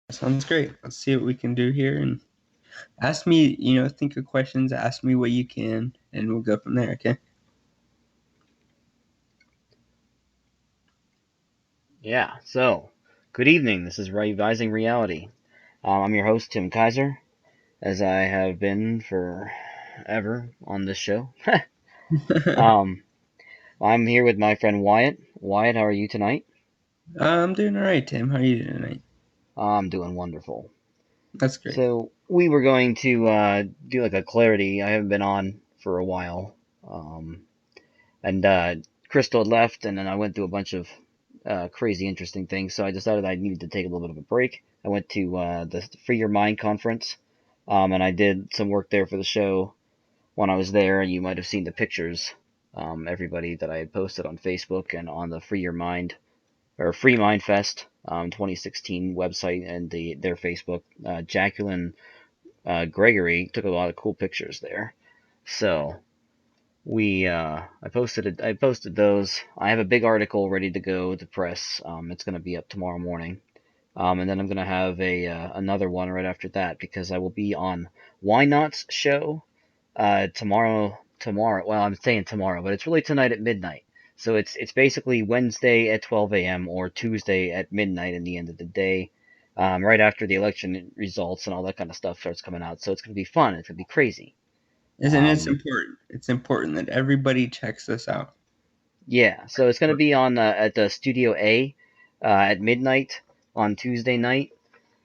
Sounds great. Let's see what we can do here and ask me, think of questions, ask me what you can, and we'll go from there, okay? Yeah, so, good evening. This is Revising Reality. I'm your host, Tim Kaiser, as I have been forever on this show. um, I'm here with my friend Wyatt. Wyatt, how are you tonight? I'm doing all right, Tim. How are you doing tonight? I'm doing wonderful. That's great. So, we were going to do like a clarity. I haven't been on for a while. Um, and Crystal had left, and then I went through a bunch of crazy interesting things. So I decided I needed to take a little bit of a break. I went to the Free Your Mind conference, and I did some work there for the show when I was there. And you might have seen the pictures, everybody that I had posted on Facebook and on the Free Your Mind or Free Mind Fest 2016 website and their Facebook. Jacqueline Gregory took a lot of cool pictures there. So I posted those. I have a big article ready to go to press. It's going to be up tomorrow morning. And then I'm going to have a another one right after that because I will be on Why Not's show tomorrow. Well, I'm saying tomorrow, but it's really tonight at midnight. So it's basically Wednesday at 12 a.m. or Tuesday at midnight in the end of the day. Right after the election results and all that kind of stuff starts coming out. So it's going to be fun. It's going to be crazy. Isn't it Um, important? It's important that everybody checks this out. Yeah, so it's going to be on at the Studio A at midnight on Tuesday night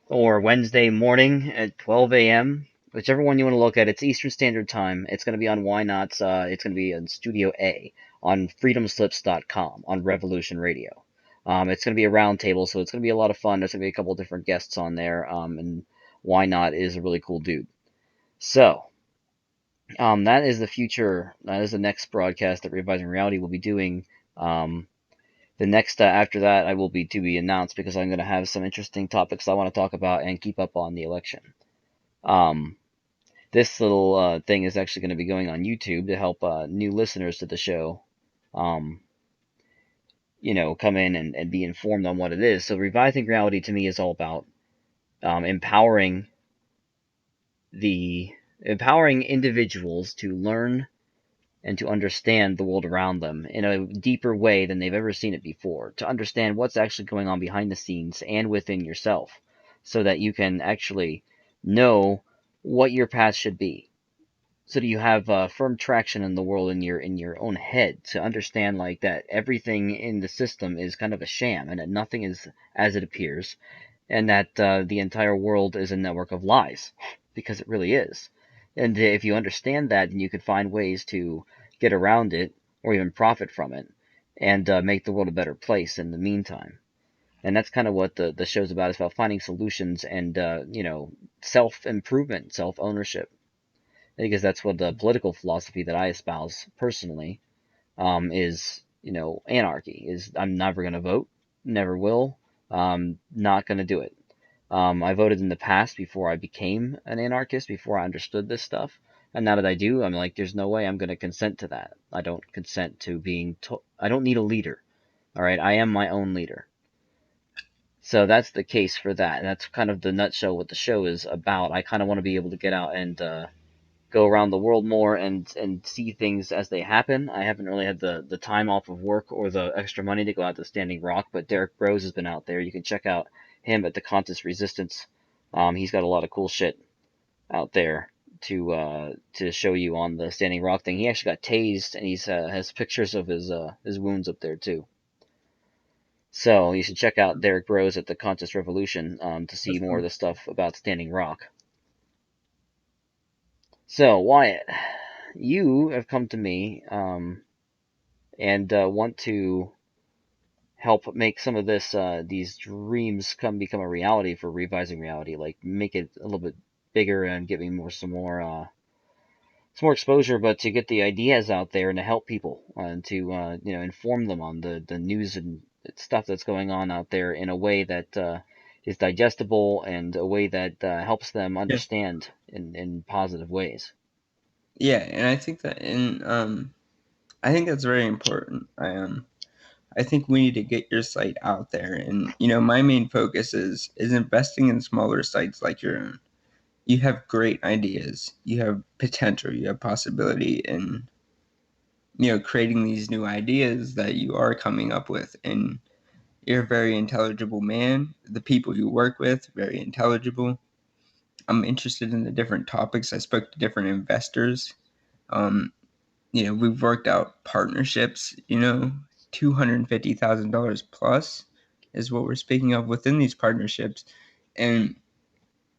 or Wednesday morning at 12 a.m. Whichever one you want to look at, it's Eastern Standard Time. It's going to be on Why Not? It's going to be on Studio A on freedomslips.com on Revolution Radio. It's going to be a round table, so it's going to be a lot of fun. There's going to be a couple different guests on there, and Why Not is a really cool dude. So, that is the future. That is the next broadcast that Revising Reality will be doing. Um, the next after that, I will be to be announced because I'm going to have some interesting topics I want to talk about and keep up on the election. Um, this little thing is actually going to be going on YouTube to help new listeners to the show, um, come in and be informed on what it is. So Revising Reality to me is all about empowering the empowering individuals to learn and to understand the world around them in a deeper way than they've ever seen it before, to understand what's actually going on behind the scenes and within yourself, so that you can actually know what your path should be, so that you have firm traction in the world in your own head, to understand like that everything in the system is kind of a sham and that nothing is as it appears, and that the entire world is a network of lies, because it really is. And if you understand that, then you can find ways to get around it or even profit from it and make the world a better place in the meantime. And that's kind of what the show's about. It's about finding solutions and, self improvement, self ownership. Because that's what the political philosophy that I espouse personally is, anarchy. Is I'm never going to vote, never will, not going to do it. I voted in the past before I became an anarchist, before I understood this stuff. And now that I do, I'm like, there's no way I'm going to consent to that. I don't consent to I don't need a leader. All right. I am my own leader. So that's the case for that. And that's kind of the nutshell what the show is about. I kind of want to be able to get out and, go around the world more and see things as they happen. I haven't really had the time off of work or the extra money to go out to Standing Rock, but Derek Rose has been out there. You can check out him at the Contest Resistance. He's got a lot of cool shit out there to show you on the Standing Rock thing. He actually got tased, and he's has pictures of his wounds up there too. So you should check out Derek Rose at the Contest Revolution to see That's more of cool. the stuff about Standing Rock. So Wyatt, you have come to me and want to help make some of these dreams become a reality for Revising Reality, like make it a little bit bigger and give me some more exposure, but to get the ideas out there and to help people and to inform them on the news and stuff that's going on out there in a way that is digestible and a way that helps them Yeah. understand in positive ways. Yeah, and I think that I think that's very important. I think we need to get your site out there. And my main focus is investing in smaller sites like your own. You have great ideas, you have potential, you have possibility, and creating these new ideas that you are coming up with. And you're a very intelligible man. The people you work with, very intelligible. I'm interested in the different topics. I spoke to different investors. Um, we've worked out partnerships, $250,000 plus is what we're speaking of within these partnerships. And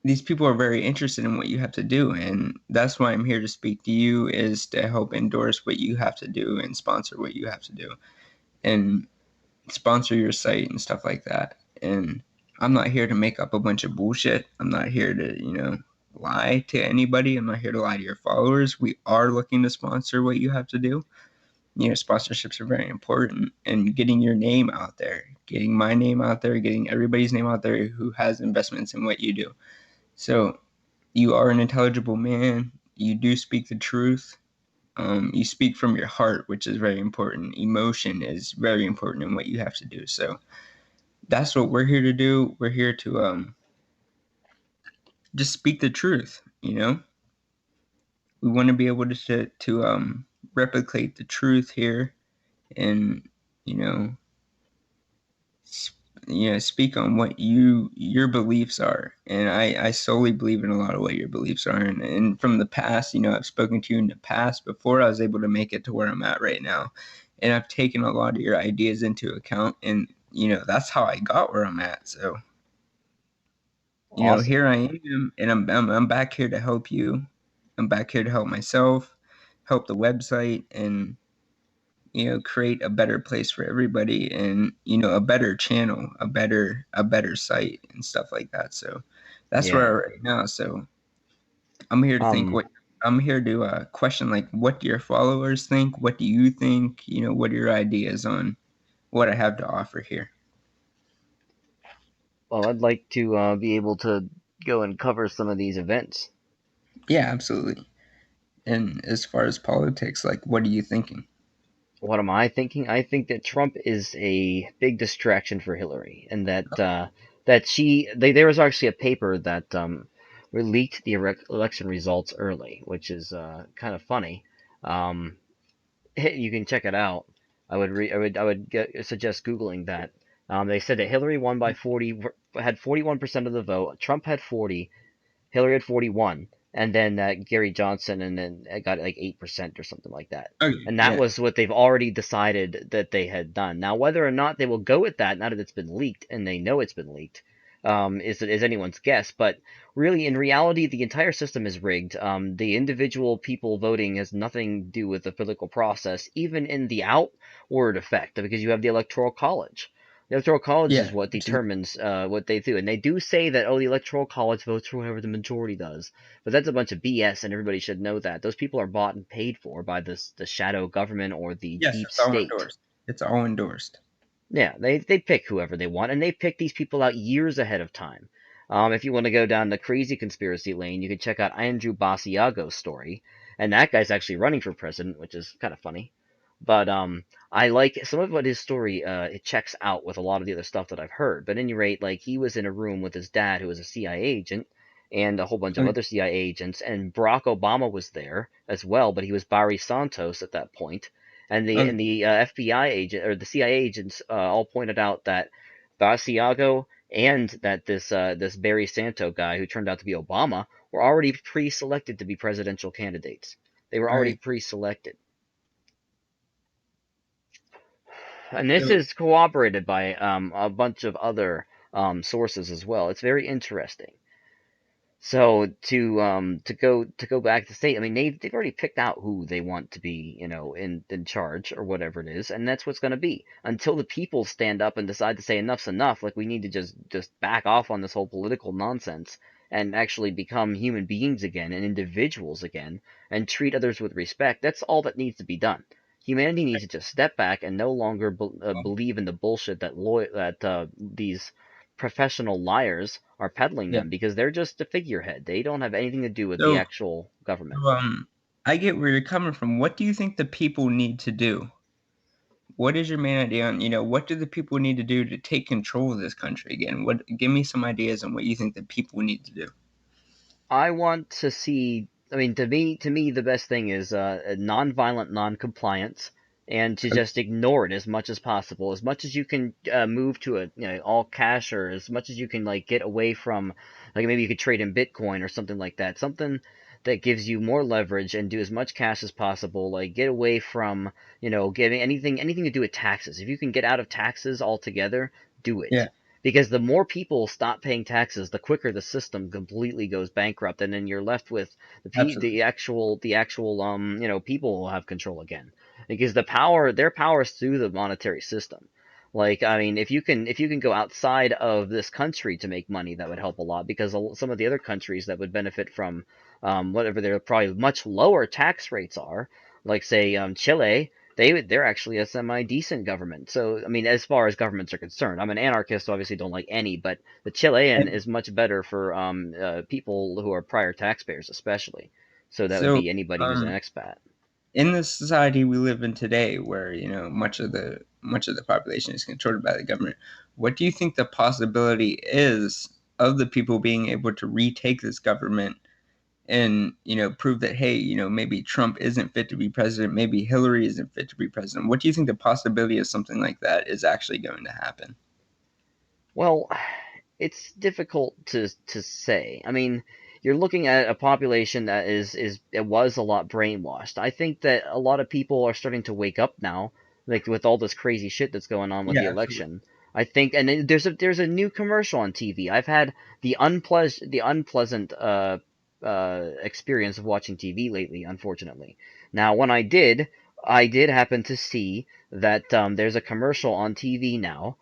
these people are very interested in what you have to do. And that's why I'm here to speak to you, is to help endorse what you have to do and sponsor what you have to do and sponsor your site and stuff like that. And I'm not here to make up a bunch of bullshit. I'm not here to, lie to anybody. I'm not here to lie to your followers. We are looking to sponsor what you have to do. Sponsorships are very important, and getting your name out there, getting my name out there, getting everybody's name out there who has investments in what you do. So you are an intelligible man. You do speak the truth. You speak from your heart, which is very important. Emotion is very important in what you have to do. So that's what we're here to do. We're here to just speak the truth. We want to be able to replicate the truth here, and you know speak on what your beliefs are. And I solely believe in a lot of what your beliefs are. And from the past, I've spoken to you in the past before I was able to make it to where I'm at right now, and I've taken a lot of your ideas into account, and that's how I got where I'm at. So Awesome. here I am, and I'm back here to help you. I'm back here to help myself, help the website, and create a better place for everybody, and a better channel, a better site and stuff like that. So that's where Yeah. I'm right now. So I'm here to think Um. what I'm here to question, like, what do your followers think? What do you think? What are your ideas on what I have to offer here? Well, I'd like to be able to go and cover some of these events. Yeah, absolutely. And as far as politics, like, what are you thinking? What am I thinking? I think that Trump is a big distraction for Hillary, and that there was actually a paper that leaked the election results early, which is kind of funny. Um, you can check it out. I would suggest googling that. They said that Hillary won by 40, had 41% of the vote. Trump had 40. Hillary had 41, and then Gary Johnson, and then got like 8% or something like that. Okay, And that yeah, was what they've already decided that they had done. Now, whether or not they will go with that, now that it's been leaked and they know it's been leaked, is anyone's guess. But really, in reality, the entire system is rigged. The individual people voting has nothing to do with the political process, even in the outward effect, because you have the Electoral College. The Electoral College is yeah, what which is determines what they do, and they do say that the Electoral College votes for whoever the majority does, but that's a bunch of BS, and everybody should know that those people are bought and paid for by the shadow government or the yes, deep it's all state. endorsed. It's all endorsed. Yeah, they pick whoever they want, and they pick these people out years ahead of time. If you want to go down the crazy conspiracy lane, you can check out Andrew Basiago's story, and that guy's actually running for president, which is kind of funny. But I like some of what his story it checks out with a lot of the other stuff that I've heard. But at any rate, like he was in a room with his dad, who was a CIA agent, and a whole bunch of Okay, other CIA agents, and Barack Obama was there as well, but he was Barry Santos at that point, okay. and the FBI agent or the CIA agents all pointed out that Basiago and that this Barry Santo guy who turned out to be Obama were already pre-selected to be presidential candidates. They were All already right. pre-selected. And this So is corroborated by a bunch of other sources as well. It's very interesting. So to go back to state, I mean they've already picked out who they want to be, in charge or whatever it is, and that's what's going to be until the people stand up and decide to say enough's enough. Like we need to just back off on this whole political nonsense and actually become human beings again and individuals again and treat others with respect. That's all that needs to be done. Humanity needs to just step back and no longer believe in the bullshit that these professional liars are peddling yeah. them because they're just a figurehead. They don't have anything to do with the So actual government. I get where you're coming from. What do you think the people need to do? what is your main idea on, what do the people need to do to take control of this country again? What Give me some ideas on what you think the people need to do. I want to see. I mean, to me, the best thing is non-violent non-compliance, and to Okay. just ignore it as much as possible. As much as you can move to a all cash, or as much as you can like get away from, like maybe you could trade in Bitcoin or something like that. Something that gives you more leverage and do as much cash as possible. Like get away from getting anything to do with taxes. If you can get out of taxes altogether, do it, Yeah, because the more people stop paying taxes, the quicker the system completely goes bankrupt, and then you're left with absolutely. the actual people will have control again, because their power is through the monetary system. Like, I mean, if you can go outside of this country to make money, that would help a lot, because some of the other countries that would benefit from whatever their probably much lower tax rates are, like say Chile, they're actually a semi decent government. So I mean, as far as governments are concerned, I'm an anarchist, so obviously don't like any, but the Chilean And is much better for people who are prior taxpayers, especially. So that would so, be anybody who's an um, expat. in the society we live in today, where much of the population is controlled by the government, what do you think the possibility is of the people being able to retake this government and prove that, hey, maybe Trump isn't fit to be president, maybe Hillary isn't fit to be president? What do you think the possibility of something like that is actually going to happen? Well, it's difficult to say. I mean, you're looking at a population that is it was a lot brainwashed. I think that a lot of people are starting to wake up now, like with all this crazy shit that's going on with the Yeah, absolutely. election. I think, and there's a new commercial on TV. I've had the unpleasant experience of watching TV lately, unfortunately. Now, when I did happen to see that there's a commercial on TV now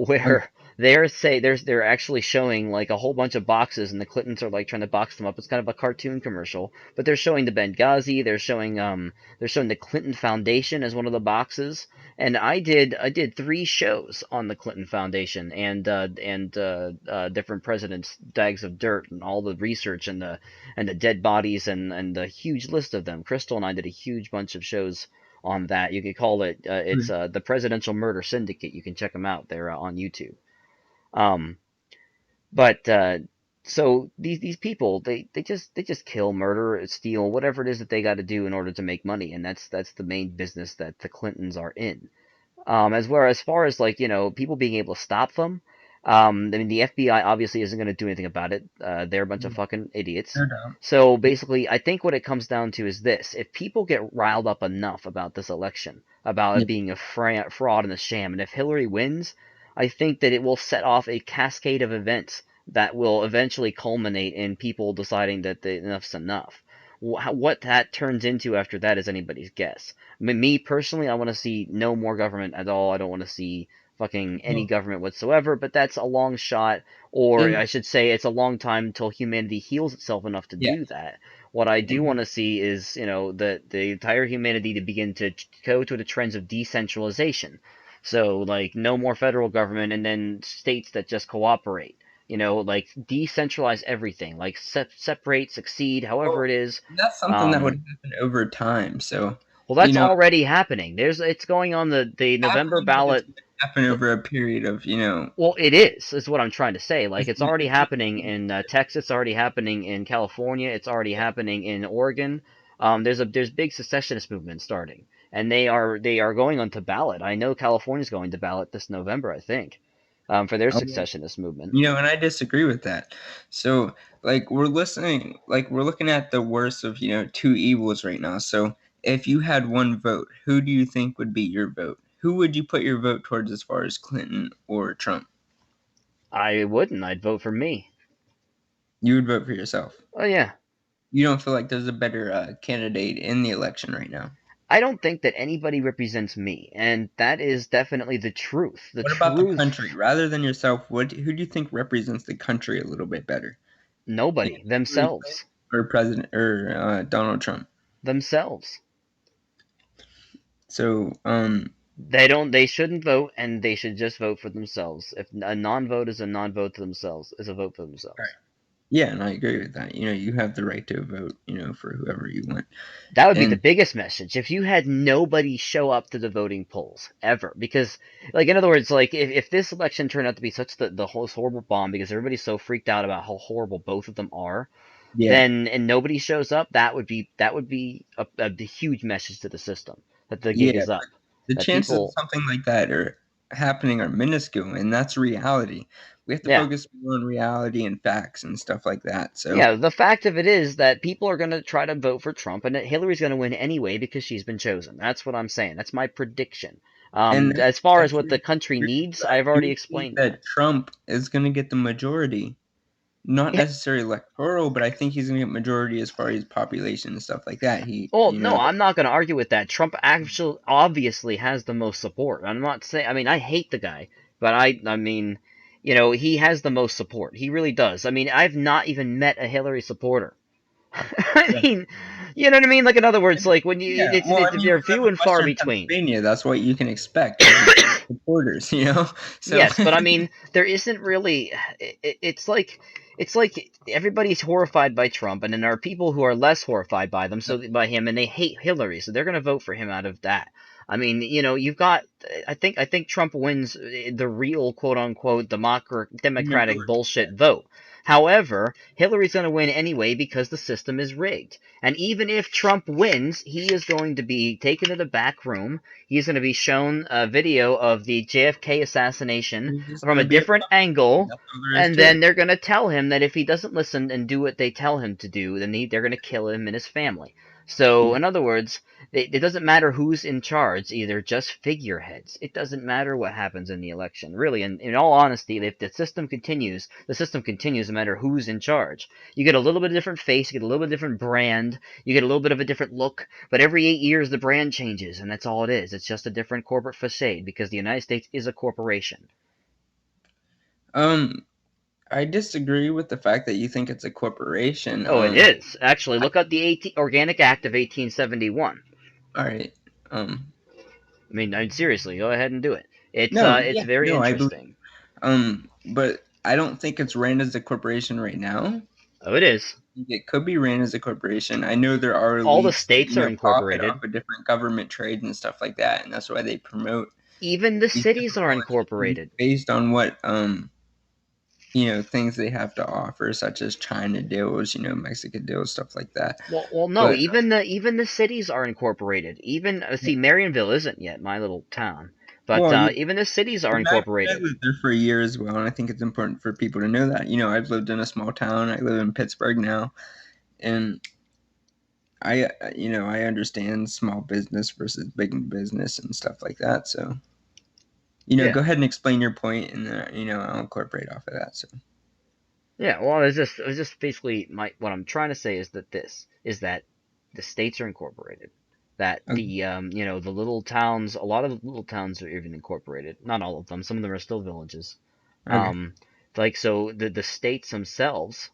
Okay. where they're actually showing like a whole bunch of boxes, and the Clintons are like trying to box them up. It's kind of a cartoon commercial, but they're showing the Benghazi, they're showing the Clinton Foundation as one of the boxes. And I did 3 shows on the Clinton Foundation, and different presidents' bags of dirt, and all the research, and the dead bodies, and the huge list of them. Crystal and I did a huge bunch of shows on that. You could call it it's the Presidential Murder Syndicate. You can check them out. They're on YouTube. Um, but so these people, they just kill, murder, steal, whatever it is that they got to do in order to make money, and that's the main business that the Clintons are in. As far as like people being able to stop them, I mean the FBI obviously isn't going to do anything about it. They're a bunch of Yeah, fucking idiots. no doubt. So basically, I think what it comes down to is this: if people get riled up enough about this election, about Yeah. it being a fraud and a sham, and if Hillary wins, I think that it will set off a cascade of events that will eventually culminate in people deciding that enough's enough. What that turns into after that is anybody's guess. Me personally, I want to see no more government at all. I don't want to see fucking any Well, government whatsoever, but that's a long shot, or I in should say it's a long time until humanity heals itself enough to yeah, do that. What I do and want to see is, the entire humanity to begin to go to the trends of decentralization. So, like, no more federal government, and then states that just cooperate. Like, decentralize everything. Like, separate, succeed, however well, it is. that's something that would Um, happen over time. So, well, you that's know, already happening. It's going on the November happening, but it's ballot. going to happen over a period of, Well, it is what I'm trying to say. Like, it's it's gonna, already it's gonna, happening in Texas, already happening in California, it's already yeah. happening in Oregon. There's big secessionist movements starting, and they are going on to ballot. I know California's going to ballot this November, I think, for their Well, secessionist movement. and I disagree with that. So, we're looking at the worst of, two evils right now. So, if you had one vote, who do you think would be your vote? Who would you put your vote towards as far as Clinton or Trump? I wouldn't. I'd vote for me. You would vote for yourself. Oh yeah. You don't feel like there's a better candidate in the election right now. I don't think that anybody represents me, and that is definitely the truth. The What about the country? truth. Rather than yourself, who do you think represents the country a little bit better? Nobody. Hillary Clinton Themselves. or President or Donald Trump? Themselves. So, They shouldn't vote, and they should just vote for themselves. If a non-vote is a non-vote to themselves, is a vote for themselves. Yeah, and I agree with that. You have the right to vote, for whoever you want. That would be the And biggest message if you had nobody show up to the voting polls ever. Because, like, in other words, like, if this election turned out to be such the whole horrible bomb because everybody's so freaked out about how horrible both of them are, yeah, then and nobody shows up, that would be a huge message to the system that the gig yeah, is up. the That chances of people, something like that are happening are minuscule, and that's reality. We have to yeah, focus more on reality and facts and stuff like that. So, yeah. The fact of it is that people are going to try to vote for Trump, and that Hillary's going to win anyway because she's been chosen. That's what I'm saying. That's my prediction. and that's As far as what the actually country agree with needs, that. I've You already would think explained that. that Trump is going to get the majority, not necessarily electoral, but I think he's going to get majority as far as population and stuff like that. He, Well, no, I'm not going to argue with that. Trump actually obviously has the most support. I'm not saying. I mean, I hate the guy, but I mean, he has the most support. He really does. I mean, I've not even met a Hillary supporter. I yeah. mean, you know what I mean? Like in other words, And, like when you, yeah, well, I mean, they're we live few in and far Western between. Pennsylvania. That's what you can expect is supporters. So, Yes, but I mean, there isn't really. It's like everybody's horrified by Trump, and then there are people who are less horrified by them, so by him, and they hate Hillary, so they're going to vote for him out of that. I mean, you've got. I think Trump wins the real quote unquote democratic majority. bullshit vote. However, Hillary's going to win anyway because the system is rigged. And even if Trump wins, he is going to be taken to the back room. He's going to be shown a video of the JFK assassination He's just from going a to be a different puppet. angle, That's all there is and to then it. they're going to tell him that if he doesn't listen and do what they tell him to do, then they're going to kill him and his family. So, Yeah. in other words, it doesn't matter who's in charge, either just figureheads. It doesn't matter what happens in the election. Really, in all honesty, if the system continues no matter who's in charge. You get a little bit of different face, you get a little bit different brand, you get a little bit of a different look, but every 8 years the brand changes, and that's all it is. It's just a different corporate facade because the United States is a corporation. Um, I disagree with the fact that you think it's a corporation. Oh, it is. Actually, I, look up the Organic Act of 1871. all right. Um, I mean, seriously, go ahead and do it. It's no, it's yeah, very no, I believe. interesting. But I don't think it's ran as a corporation right now. Oh, it is. It could be ran as a corporation. I know there are All the elites that states are profit incorporated. off of different government trades and stuff like that, and that's why they promote Even the these cities different are politicians incorporated. based on what things they have to offer, such as China deals, Mexican deals, stuff like that. Well, no. But Even the cities are incorporated. Even see, Marionville isn't yet my little town, but well, yeah, even the cities are I incorporated. lived there for a year as well, and I think it's important for people to know that. I've lived in a small town. I live in Pittsburgh now, and I understand small business versus big business and stuff like that. So, go Yeah, ahead and explain your point, and I'll incorporate off of that. So, yeah. Well, it's just basically what I'm trying to say is that the states are incorporated. That okay, the little towns, a lot of the little towns are even incorporated. Not all of them. Some of them are still villages. okay, Um, like so, the states themselves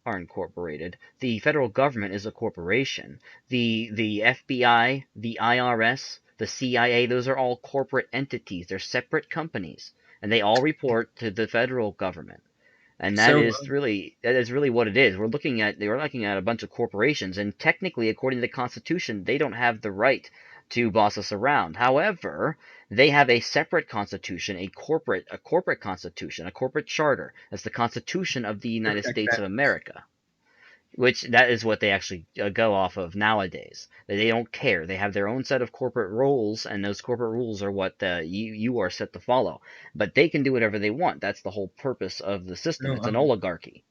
are incorporated. The federal government is a corporation. The FBI, the IRS, the CIA, those are all corporate entities. They're separate companies, and they all report to the federal government. And that so is really what it is. We're looking at a bunch of corporations, and technically, according to the Constitution, they don't have the right to boss us around. However, they have a separate constitution, a corporate constitution, a corporate charter. That's the Constitution of the United protect States that. of America, which that is what they actually go off of nowadays. They don't care. They have their own set of corporate rules, and those corporate rules are what you are set to follow. But they can do whatever they want. That's the whole purpose of the system. So, It's an oligarchy.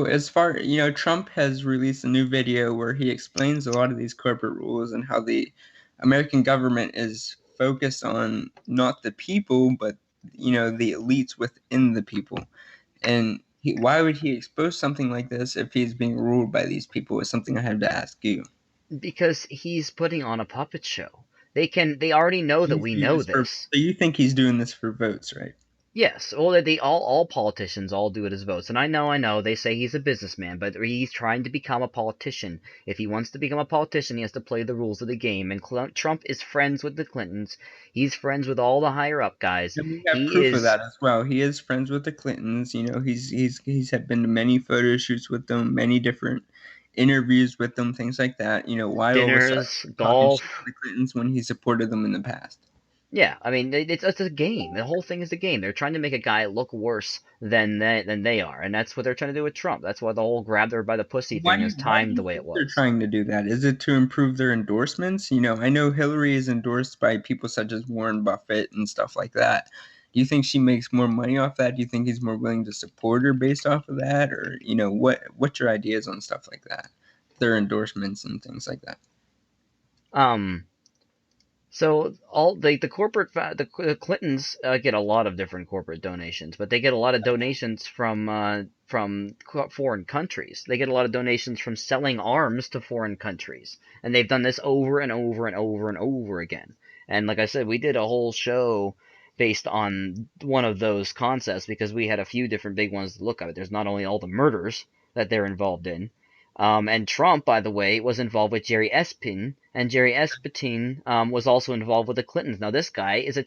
as far Trump has released a new video where he explains a lot of these corporate rules and how the American government is focused on not the people, but the elites within the people. And why would he expose something like this if he's being ruled by these people? Is something I have to ask you. Because he's putting on a puppet show. They already know that He's we doing know this for. this. So you think he's doing this for votes, right? Yes, well, they all politicians all do it as votes, and I know, they say he's a businessman, but he's trying to become a politician. If he wants to become a politician, he has to play the rules of the game. And Trump is friends with the Clintons. He's friends with all the higher up guys. And we have He proof of is that as well. He is friends with the Clintons. You know, he's had been to many photo shoots with them, many different interviews with them, things like that. You know, why all of a sudden dinners, talking shit to golf. the Clintons when he supported them in the past? Yeah, I mean, it's a game. The whole thing is a game. They're trying to make a guy look worse than they are, and that's what they're trying to do with Trump. That's why the whole grab her by the pussy thing is Why do timed the you way it think they're was. trying to do that? Is it to improve their endorsements? You know, I know Hillary is endorsed by people such as Warren Buffett and stuff like that. Do you think she makes more money off that? Do you think he's more willing to support her based off of that? Or, you know, what's your ideas on stuff like that? Their endorsements and things like that. Um, So all the corporate the Clintons get a lot of different corporate donations, but they get a lot of donations from foreign countries. They get a lot of donations from selling arms to foreign countries, and they've done this over and over and over and over again. And like I said, we did a whole show based on one of those concepts because we had a few different big ones to look at. There's not only all the murders that they're involved in, and Trump, by the way, was involved with Jerry Espin, and Jerry Espin was also involved with the Clintons. Now, this guy is a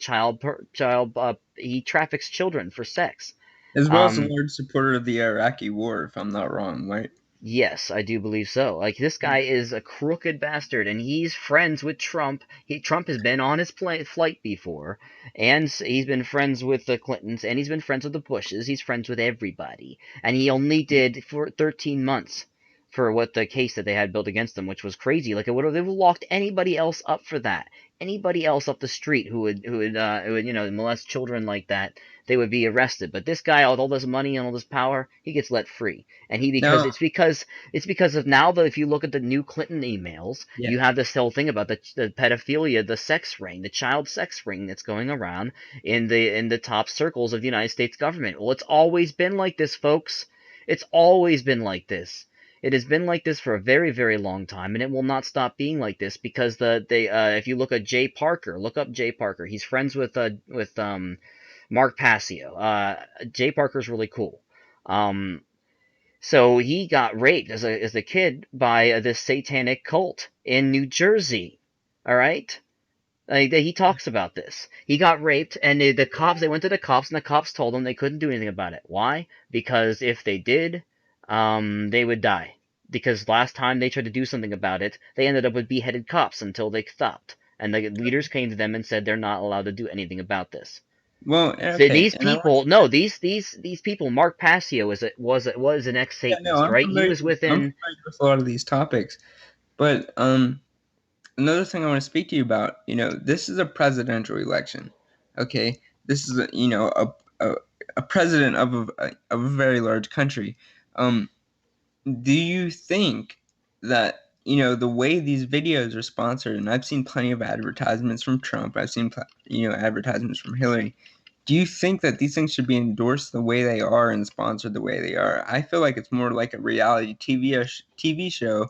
he traffics children for sex. As well as a Um, large supporter of the Iraqi war, if I'm not wrong, right? Yes, I do believe so. Like this guy is a crooked bastard, and he's friends with Trump. Trump has been on his flight before, and he's been friends with the Clintons, and he's been friends with the Bushes. He's friends with everybody, and he only did for 13 months for what the case that they had built against him, which was crazy. Like they would have locked anybody else up for that. Anybody else up the street who would molest children like that, they would be arrested. But this guy, with all this money and all this power, he gets let free and he because Now, it's because of now that if you look at the new Clinton emails, yeah. you have this whole thing about the pedophilia, the sex ring, the child sex ring that's going around in the top circles of the United States government. Well, it's always been like this, folks. It's always been like this. It has been like this for a very, very long time, and it will not stop being like this because if you look at Jay Parker, look up Jay Parker. He's friends with Mark Passio. Jay Parker's really cool. Um, so he got raped as a kid by this satanic cult in New Jersey. All right, he talks about this. He got raped, and the cops. They went to the cops, and the cops told them they couldn't do anything about it. Why? Because if they did, they would die. Because last time they tried to do something about it, they ended up with beheaded cops until they stopped. And the leaders came to them and said they're not allowed to do anything about this. Well, So okay, these and I want people, you to. no, these people. Mark Passio was an Yeah, no, ex-Satanist, right? He was I'm within. familiar with a lot of these topics, but another thing I want to speak to you about, you know, this is a presidential election. Okay, this is a a president of a very large country. Um, do you think that, you know, the way these videos are sponsored, and I've seen plenty of advertisements from Trump, I've seen advertisements from Hillary. Do you think that these things should be endorsed the way they are and sponsored the way they are? I feel like it's more like a reality TV show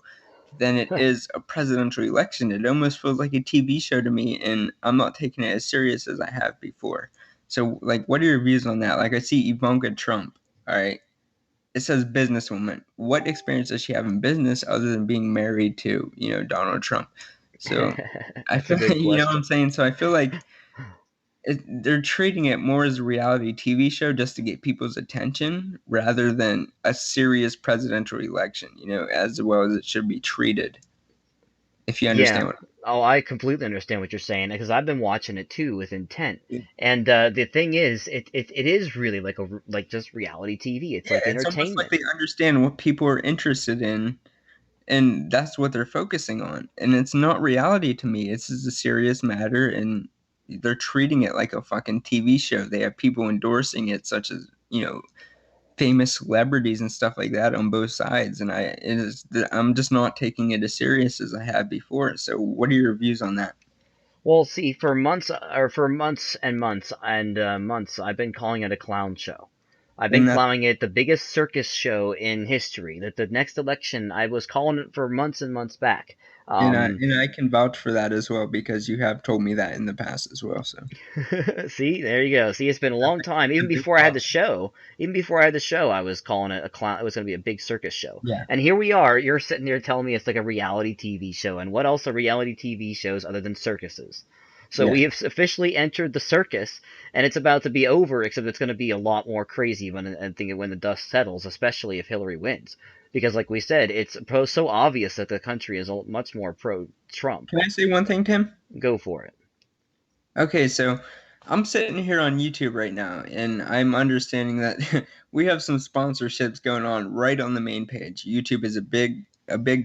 than it is a presidential election. It almost feels like a TV show to me, and I'm not taking it as serious as I have before. So, like, what are your views on that? Like, I see Ivanka Trump, all right? It says businesswoman. What experience does she have in business other than being married to, you know, Donald Trump? So, I That's a feel, good you know what I'm question. saying? So, I feel like they're treating it more as a reality TV show just to get people's attention rather than a serious presidential election, you know, as well as it should be treated, if you understand Yeah. what Oh, I completely understand what you're saying because I've been watching it too with intent. I mean. And the thing is, it is really like just reality TV. It's Yeah, like it's almost like entertainment. they understand what people are interested in, and that's what they're focusing on. And it's not reality to me. This is a serious matter, and they're treating it like a fucking TV show. They have people endorsing it, such as, you know, famous celebrities and stuff like that on both sides. And I'm just not taking it as serious as I have before. So, what are your views on that? Well, see, for months and months and months, I've been calling it a clown show. I've been And that clowning it the biggest circus show in history. That the next election, I was calling it for months and months back. Um, and I can vouch for that as well because you have told me that in the past as well. So See, there you go. See, it's been a long time. a Even big before I had the positive. show, even before I had the show, I was calling it a clown. It was going to be a big circus show. Yeah. And here we are. You're sitting there telling me it's like a reality TV show. And what else are reality TV shows other than circuses? So Yeah. we have officially entered the circus, and it's about to be over. Except it's going to be a lot more crazy when the dust settles, especially if Hillary wins. Because, like we said, it's so obvious that the country is much more pro-Trump. Can I say one thing, Tim? Go for it. Okay, so I'm sitting here on YouTube right now, and I'm understanding that we have some sponsorships going on right on the main page. YouTube is a big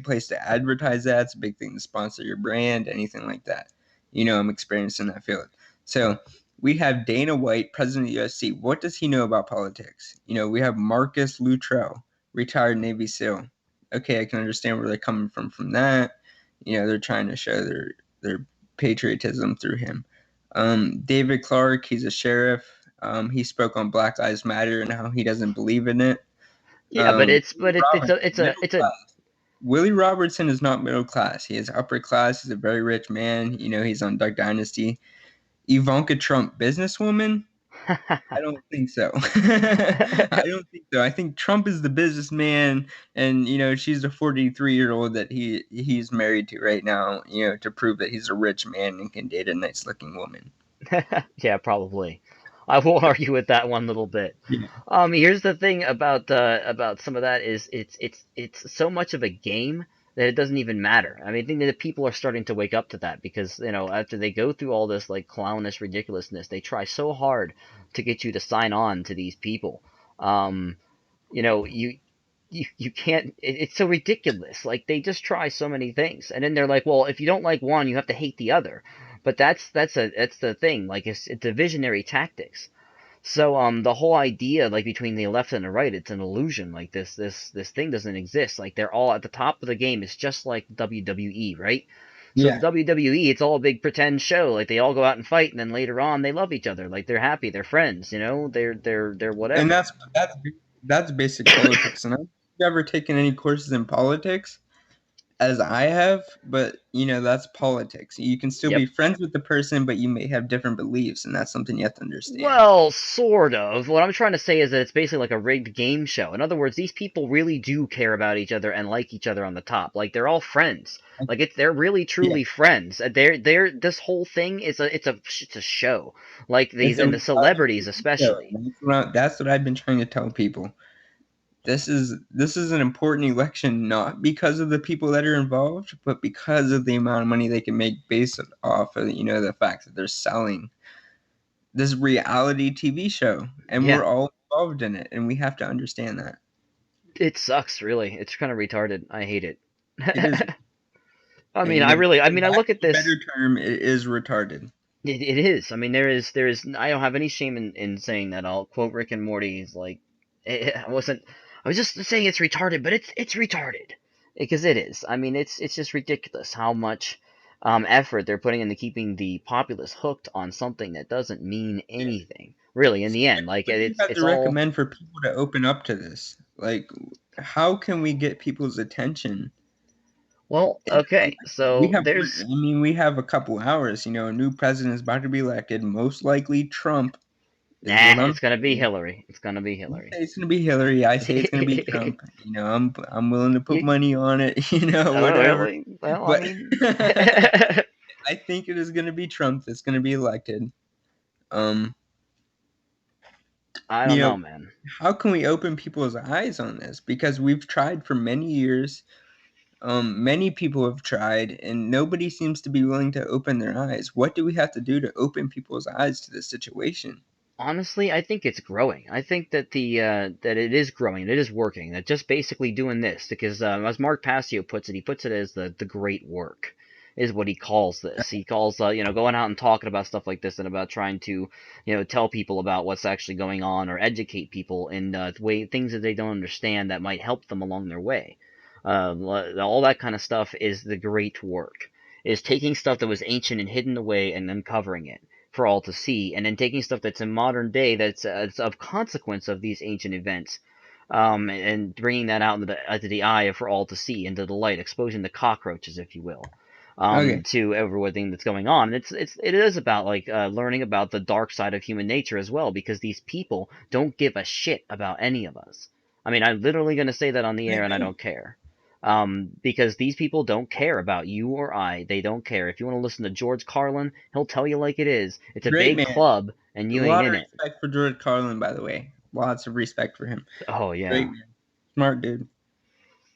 place to advertise that. It's a big thing to sponsor your brand, anything like that. I'm experienced in that field. So we have Dana White, president of the USC. What does he know about politics? We have Marcus Luttrell, retired Navy SEAL. Okay, I can understand where they're coming from that. They're trying to show their patriotism through him. David Clark, he's a sheriff. He spoke on Black Lives Matter and how he doesn't believe in it. Yeah, but Willie Robertson, middle it's a class. Willie Robertson is not middle class. He is upper class. He's a very rich man. He's on Duck Dynasty. Ivanka Trump, businesswoman? I don't think so. I don't think so. I think Trump is the businessman, and she's the 43-year-old that he's married to right now. To prove that he's a rich man and can date a nice-looking woman. yeah, probably. I won't argue with that one little bit. Yeah. Here's the thing about some of that is it's so much of a game that it doesn't even matter. I mean, I think that people are starting to wake up to that because after they go through all this like clownish ridiculousness, they try so hard to get you to sign on to these people. Um, you know, you can't. It's so ridiculous. Like they just try so many things, and then they're like, well, if you don't like one, you have to hate the other. But that's the thing. Like it's divisionary tactics. So the whole idea like between the left and the right, it's an illusion. Like this thing doesn't exist. Like they're all at the top of the game. It's just like WWE, right? So the Yeah. WWE, it's all a big pretend show. Like they all go out and fight, and then later on they love each other. Like they're happy, they're friends. They're And whatever. that's basic politics. And I've never taken any courses in politics as I have, but that's politics. You can still be Yep. friends with the person, but you may have different beliefs, and that's something you have to understand. Well, sort of. What I'm trying to say is that it's basically like a rigged game show. In other words, these people really do care about each other and like each other on the top. Like they're all friends. Like they're really Yeah, truly friends. They're this whole thing is it's a show. Like it's these a and the reality celebrities TV show. especially. That's what I've been trying to tell people. This is an important election not because of the people that are involved, but because of the amount of money they can make based off of the fact that they're selling this reality TV show, and Yeah, we're all involved in it, and we have to understand that it sucks really. It's kind of retarded. I hate it. it is. I And, mean, I for mean, I lack look at of a better this. term, it is retarded. It is. I mean, there is. I don't have any shame in saying that. I'll quote Rick and Morty. He's like, I wasn't. I was just saying it's retarded, but it's retarded because it is. I mean, it's just ridiculous how much effort they're putting into keeping the populace hooked on something that doesn't mean Yeah. anything. Really, in So the end, like what do you have it's to all. recommend for people to open up to this? Like, how can we get people's attention? Well, In an okay. election? We So have, there's. I mean, we have a couple hours. A new president is about to be elected. Most likely Trump is Nah, what I'm it's gonna be saying. Hillary. It's gonna be You Hillary. say it's gonna be Hillary. I say it's gonna be Trump. I'm willing to put you, money on it. oh, Whatever. really? Well, I But mean, I think it is gonna be Trump that's gonna be elected. Um, I you don't know, know, man. how can we open people's eyes on this? Because we've tried for many years. Many people have tried, and nobody seems to be willing to open their eyes. What do we have to do to open people's eyes to this situation? Honestly, I think it's growing. I think that that it is growing. It is working. That just basically doing this, because as Mark Passio puts it, he puts it as the great work, is what he calls this. He calls going out and talking about stuff like this and about trying to tell people about what's actually going on or educate people in way things that they don't understand that might help them along their way. All that kind of stuff is the great work. Is taking stuff that was ancient and hidden away and uncovering it, for all to see, and then taking stuff that's in modern day that's it's of consequence of these ancient events, and bringing that out into the eye for all to see, into the light, exposing the cockroaches, if you will, Okay. to everything that's going on. And it is about like learning about the dark side of human nature as well, because these people don't give a shit about any of us. I mean, I'm literally going to say that on the I air, and I agree. don't care. Because these people don't care about you or I. They don't care. If you want to listen to George Carlin, he'll tell you like it is. It's a Great big man. club, and A you ain't lot of in it. respect for George Carlin, by the way. Lots of respect for him. Oh Great yeah. man. Smart dude.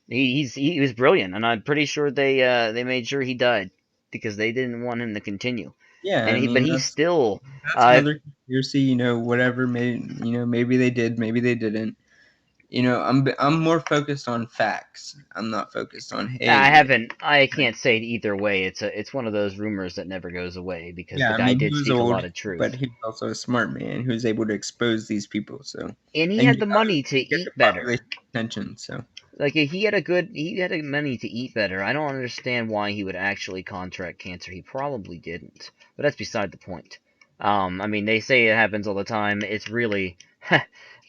He was brilliant, and I'm pretty sure they made sure he died because they didn't want him to continue. Yeah, I And but mean he's still that's uh, another conspiracy, whatever, maybe they did, maybe they didn't. I'm more focused on facts. I'm not focused on, I hey, haven't. I can't say it either way. It's one of those rumors that never goes away because yeah, the I guy mean, he did was speak a old, lot of but truth, he was also a smart man who was able to expose these people. So, and he and had the money to get the eat better. population attention. So, Like he had the money to eat better. I don't understand why he would actually contract cancer. He probably didn't, but that's beside the point. I mean, they say it happens all the time. It's really,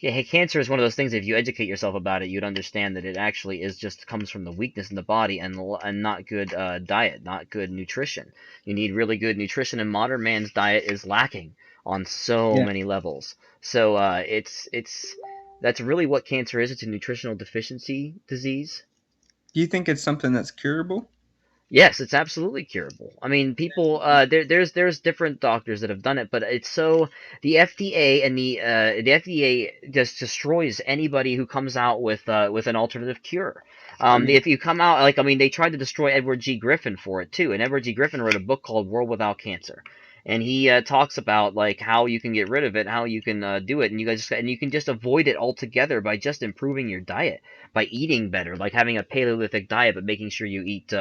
yeah, cancer is one of those things. If you educate yourself about it, you'd understand that it actually is just comes from the weakness in the body and not good diet, not good nutrition. You need really good nutrition, and modern man's diet is lacking on so yeah. many levels. So it's that's really what cancer is. It's a nutritional deficiency disease. Do you think it's something that's curable? Yes, it's absolutely curable. I mean, people, there's different doctors that have done it, but it's so the FDA and the FDA just destroys anybody who comes out with an alternative cure. Okay. If you come out like I mean, they tried to destroy Edward G. Griffin for it too, and Edward G. Griffin wrote a book called World Without Cancer, and he talks about like how you can get rid of it, how you can do it, and you can just avoid it altogether by just improving your diet, by eating better, like having a Paleolithic diet, but making sure you eat.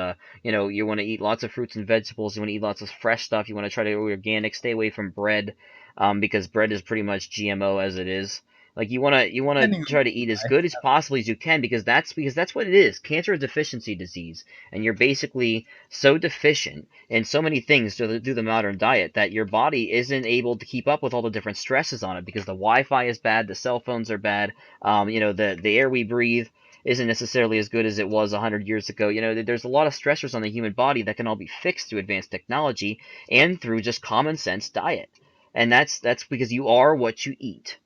You want to eat lots of fruits and vegetables. You want to eat lots of fresh stuff. You want to try to go organic. Stay away from bread, because bread is pretty much GMO as it is. Like you want to Depending on try to eat as good as possibly as you can because that's what it is. Cancer is deficiency disease, and you're basically so deficient in so many things through the modern diet that your body isn't able to keep up with all the different stresses on it because the Wi-Fi is bad, the cell phones are bad, the air we breathe isn't necessarily as good as it was 100 years ago. There's a lot of stressors on the human body that can all be fixed through advanced technology and through just common sense diet. And that's because you are what you eat.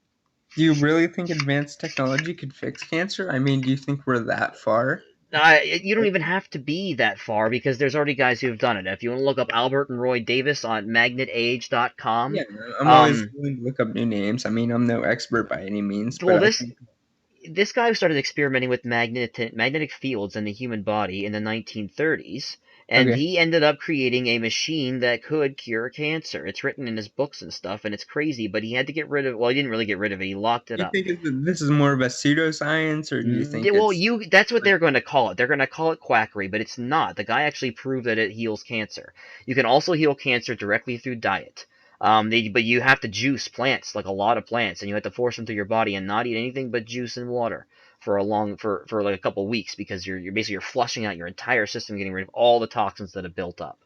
Do you really think advanced technology could fix cancer? I mean, do you think we're that far? You don't even have to be that far because there's already guys who have done it. If you want to look up Albert and Roy Davis on magnetage.com, Yeah, I'm always um, willing to look up new names. I mean, I'm no expert by any means, but well, I this think this guy started experimenting with magnetic fields in the human body in the 1930s, and okay. he ended up creating a machine that could cure cancer. It's written in his books and stuff, and it's crazy, but he had to get rid of. Well, he didn't really get rid of it. He locked it Do you up. think this is more of a pseudoscience, or do you think Well, it's you—that's what like, they're going to call it. They're going to call it quackery, but it's not. The guy actually proved that it heals cancer. You can also heal cancer directly through diet. But you have to juice plants, like a lot of plants, and you have to force them through your body and not eat anything but juice and water for like a couple weeks because you're basically you're flushing out your entire system, getting rid of all the toxins that have built up.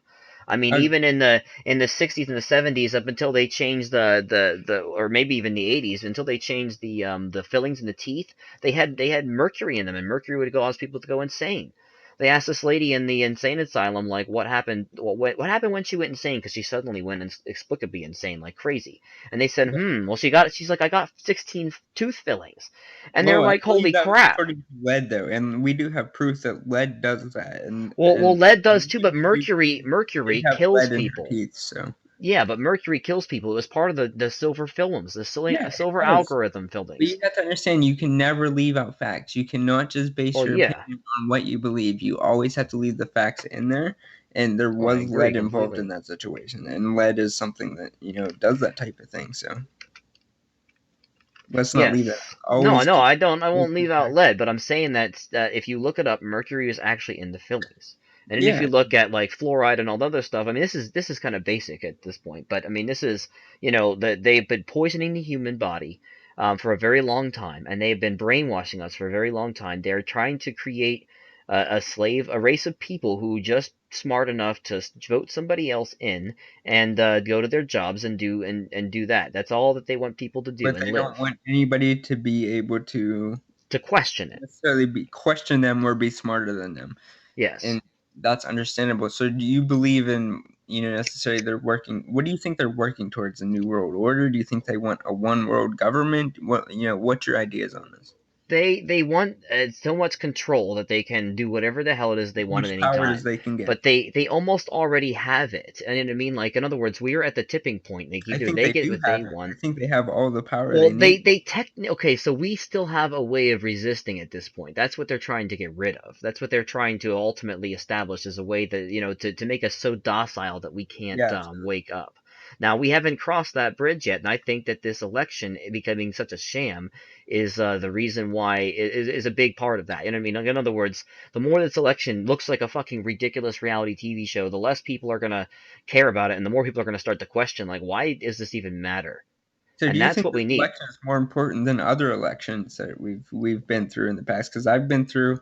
I mean, okay, even in the 60s and the 70s, up until they changed the or maybe even the 80s, until they changed the fillings in the teeth, they had mercury in them, and mercury would cause people to go insane. They asked this lady in the insane asylum, like, what happened? What happened when she went insane? Because she suddenly went inexplicably insane, like crazy. And they said, well, she's like, I got 16 tooth fillings, and they're well, I like, believe holy that was crap. according to lead, though, and we do have proof that lead does that, and Well, and lead does too, but we mercury did have kills lead in her people. teeth, so Yeah, but mercury kills people. It was part of the silver films, the yeah, it silver does. algorithm But films. you have to understand, you can never leave out facts. You cannot just base Well, your yeah. opinion on what you believe. You always have to leave the facts in there. And there Well, I was agree lead involved completely. in that situation, and lead is something that does that type of thing. So let's not Yes. leave it out. No, Always no, keep I don't. I with won't the leave out facts. lead, but I'm saying that if you look it up, mercury is actually in the fillings. And then if you Yeah, look at like fluoride and all the other stuff, I mean, this is kind of basic at this point, but I mean, this is they've been poisoning the human body for a very long time, and they've been brainwashing us for a very long time. They're trying to create a slave, a race of people who just smart enough to vote somebody else in and go to their jobs and do that. That's all that they want people to do But and they live. don't want anybody to be able to To question it. necessarily be question them or be smarter than them. Yes. And that's understandable. So do you believe in, necessarily they're working, what do you think they're working towards, a new world order? Do you think they want a one world government? What's your ideas on this? They want so much control that they can do whatever the hell it is they As want at much any power as time. they can get. But they almost already have it. And you know what I mean? Like in other words, we are at the tipping point. They I either think they they get do what have they it. I want. think they have all the power Well, they need. they technically okay, so we still have a way of resisting at this point. That's what they're trying to get rid of. That's what they're trying to ultimately establish as a way that to make us so docile that we can't Yeah. wake up. Now we haven't crossed that bridge yet, and I think that this election becoming such a sham is the reason why is a big part of that. You know what I mean? In other words, the more this election looks like a fucking ridiculous reality TV show, the less people are gonna care about it, and the more people are gonna start to question, like, why does this even matter? So do And you that's think what this we need. election is more important than other elections that we've been through in the past? Because I've been through,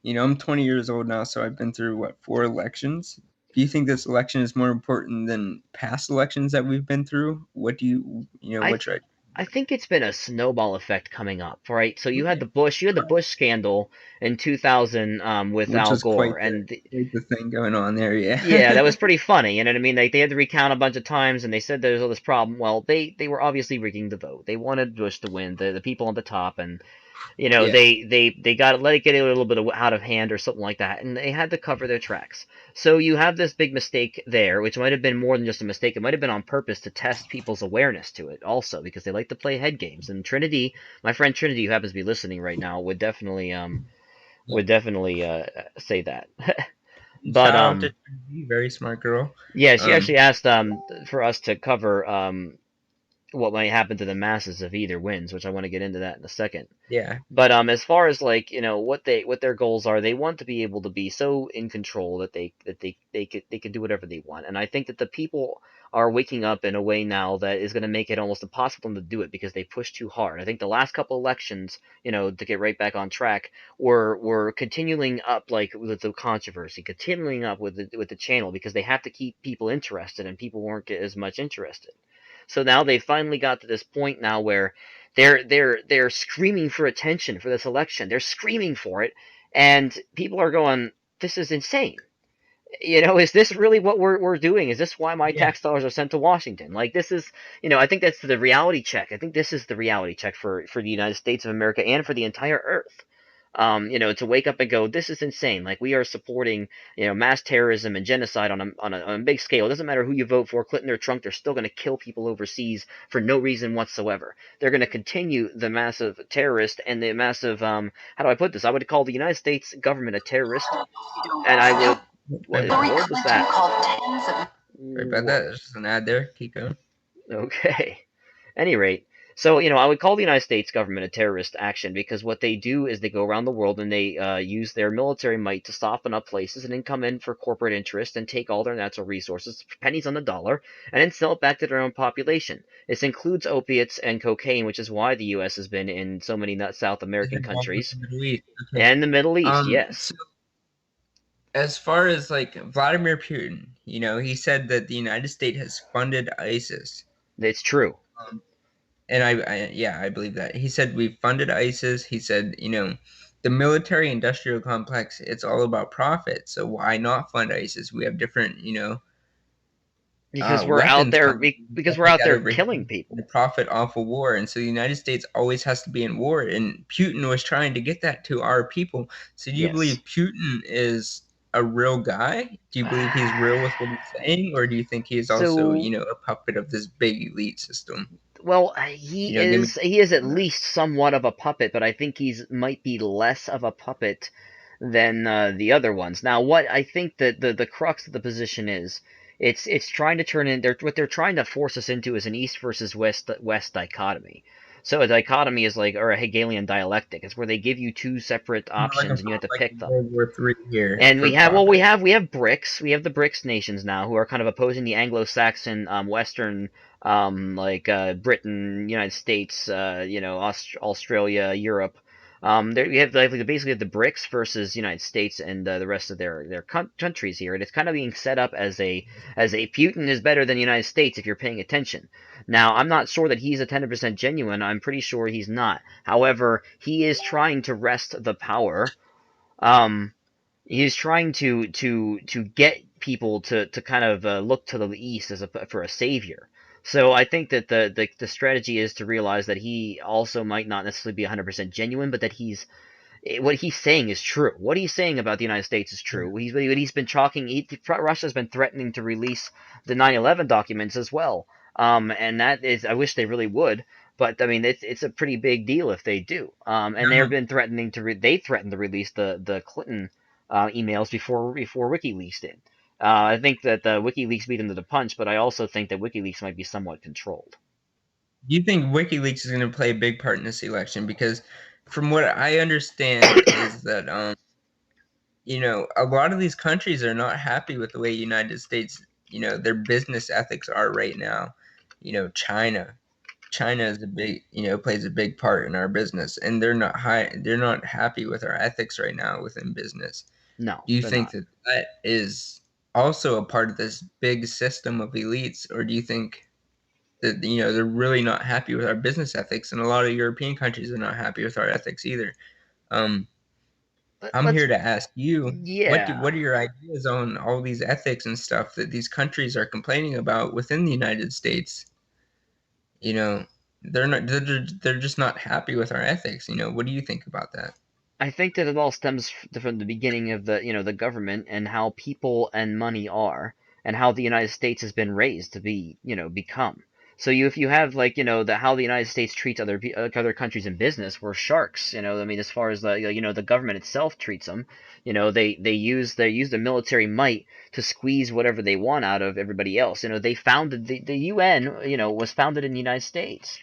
I'm 20 years old now, so I've been through what, four elections. Do you think this election is more important than past elections that we've been through? What do I what's right? I think it's been a snowball effect coming up, right? So Okay. You had the Bush scandal in 2000 with Which Al was Gore, quite the thing going on there, yeah. yeah, that was pretty funny. You know what I mean? They had to recount a bunch of times, and they said there's all this problem. Well, they were obviously rigging the vote. They wanted Bush to win, the people on the top, and Yeah. they got let it get a little bit out of hand or something like that, and they had to cover their tracks. So you have this big mistake there, which might have been more than just a mistake. It might have been on purpose to test people's awareness to it, also because they like to play head games. And Trinity, my friend Trinity, who happens to be listening right now, Yeah. would definitely say that. But Shout out to Trinity, very smart girl. yeah, she Um, actually asked for us to cover what might happen to the masses if either wins, which I want to get into that in a second. yeah. But as far as like what their goals are, they want to be able to be so in control that they can do whatever they want. And I think that the people are waking up in a way now that is going to make it almost impossible to do it because they push too hard. I think the last couple elections, to get right back on track, were continuing up like with the controversy, continuing up with the channel because they have to keep people interested, and people weren't as much interested. So now they finally got to this point now where they're screaming for attention for this election. They're screaming for it, and people are going, "This is insane." Is this really what we're doing? Is this why my Yeah. tax dollars are sent to Washington? Like this is, I think that's the reality check. I think this is the reality check for the United States of America and for the entire Earth. To wake up and go, this is insane. Like we are supporting, mass terrorism and genocide on a big scale. It doesn't matter who you vote for, Clinton or Trump. They're still going to kill people overseas for no reason whatsoever. They're going to continue the massive terrorist and the massive how do I put this? I would call the United States government a terrorist, and I would. I What in the bet. world was that? Sorry about that. There's just an ad there. Keep going. Okay. Any rate, so I would call the United States government a terrorist action because what they do is they go around the world and they use their military might to soften up places and then come in for corporate interest and take all their natural resources, pennies on the dollar, and then sell it back to their own population. This includes opiates and cocaine, which is why the U.S. has been in so many South Is American involved with countries the Middle East. Okay. and the Middle East. Yes, So as far as like Vladimir Putin, he said that the United States has funded ISIS. it's true. And yeah, I believe that. He said we funded ISIS. He said, the military industrial complex, it's all about profit. So why not fund ISIS? We have different, Because we're out weapons there coming. because we're Take out that there over here killing and people. profit off of war. And so the United States always has to be in war. And Putin was trying to get that to our people. So do you Yes. believe Putin is a real guy? Do you believe he's real with what he's saying? Or do you think he is also, So a puppet of this big elite system? well, Give me. he is at least somewhat of a puppet, but I think he's might be less of a puppet than the other ones. Now, what I think that the crux of the position is, it's trying to turn in. What they're trying to force us into is an East versus West dichotomy. So a dichotomy is like, or a Hegelian dialectic. It's where they give you two separate More like a options and you have to like pick them. World War III here And for we have well, profit. we have BRICS. We have the BRICS nations now who are kind of opposing the Anglo-Saxon, Western, like Britain, United States, Australia, Europe, There you have like basically the BRICS versus United States and the rest of their countries here, and it's kind of being set up as a Putin is better than the United States if you're paying attention. Now, I'm not sure that he's 100% genuine. I'm pretty sure he's not. However, he is trying to wrest the power. Um, he's trying to get people to kind of look to the east as for a savior. So I think that the strategy is to realize that he also might not necessarily be 100% genuine, but that what he's saying is true. What he's saying about the United States is true. He's been talking. Russia's been threatening to release the 9/11 documents as well. And that is, I wish they really would. But I mean, it's a pretty big deal if they do. And they've No, been threatening they threatened to release the Clinton emails before WikiLeaks did. I think that WikiLeaks beat them to the punch, but I also think that WikiLeaks might be somewhat controlled. do you think WikiLeaks is going to play a big part in this election? Because from what I understand is that a lot of these countries are not happy with the way United States, their business ethics are right now. China. China is a big, plays a big part in our business, and they're not happy with our ethics right now within business. No, Do you they're think not. that that is also a part of this big system of elites, or do you think that they're really not happy with our business ethics, and a lot of European countries are not happy with our ethics either? Um, I'm Let's here to ask you, what yeah. are your ideas on all these ethics and stuff that these countries are complaining about within the United States? You know, they're just not happy with our ethics. What do you think about that? I think that it all stems from the beginning of the government and how people and money are, and how the United States has been raised to become. So if you have like how the United States treats other countries in business, we're sharks. I mean, as far as the government itself treats them, they use the military might to squeeze whatever they want out of everybody else. They founded the UN. Was founded in the United States.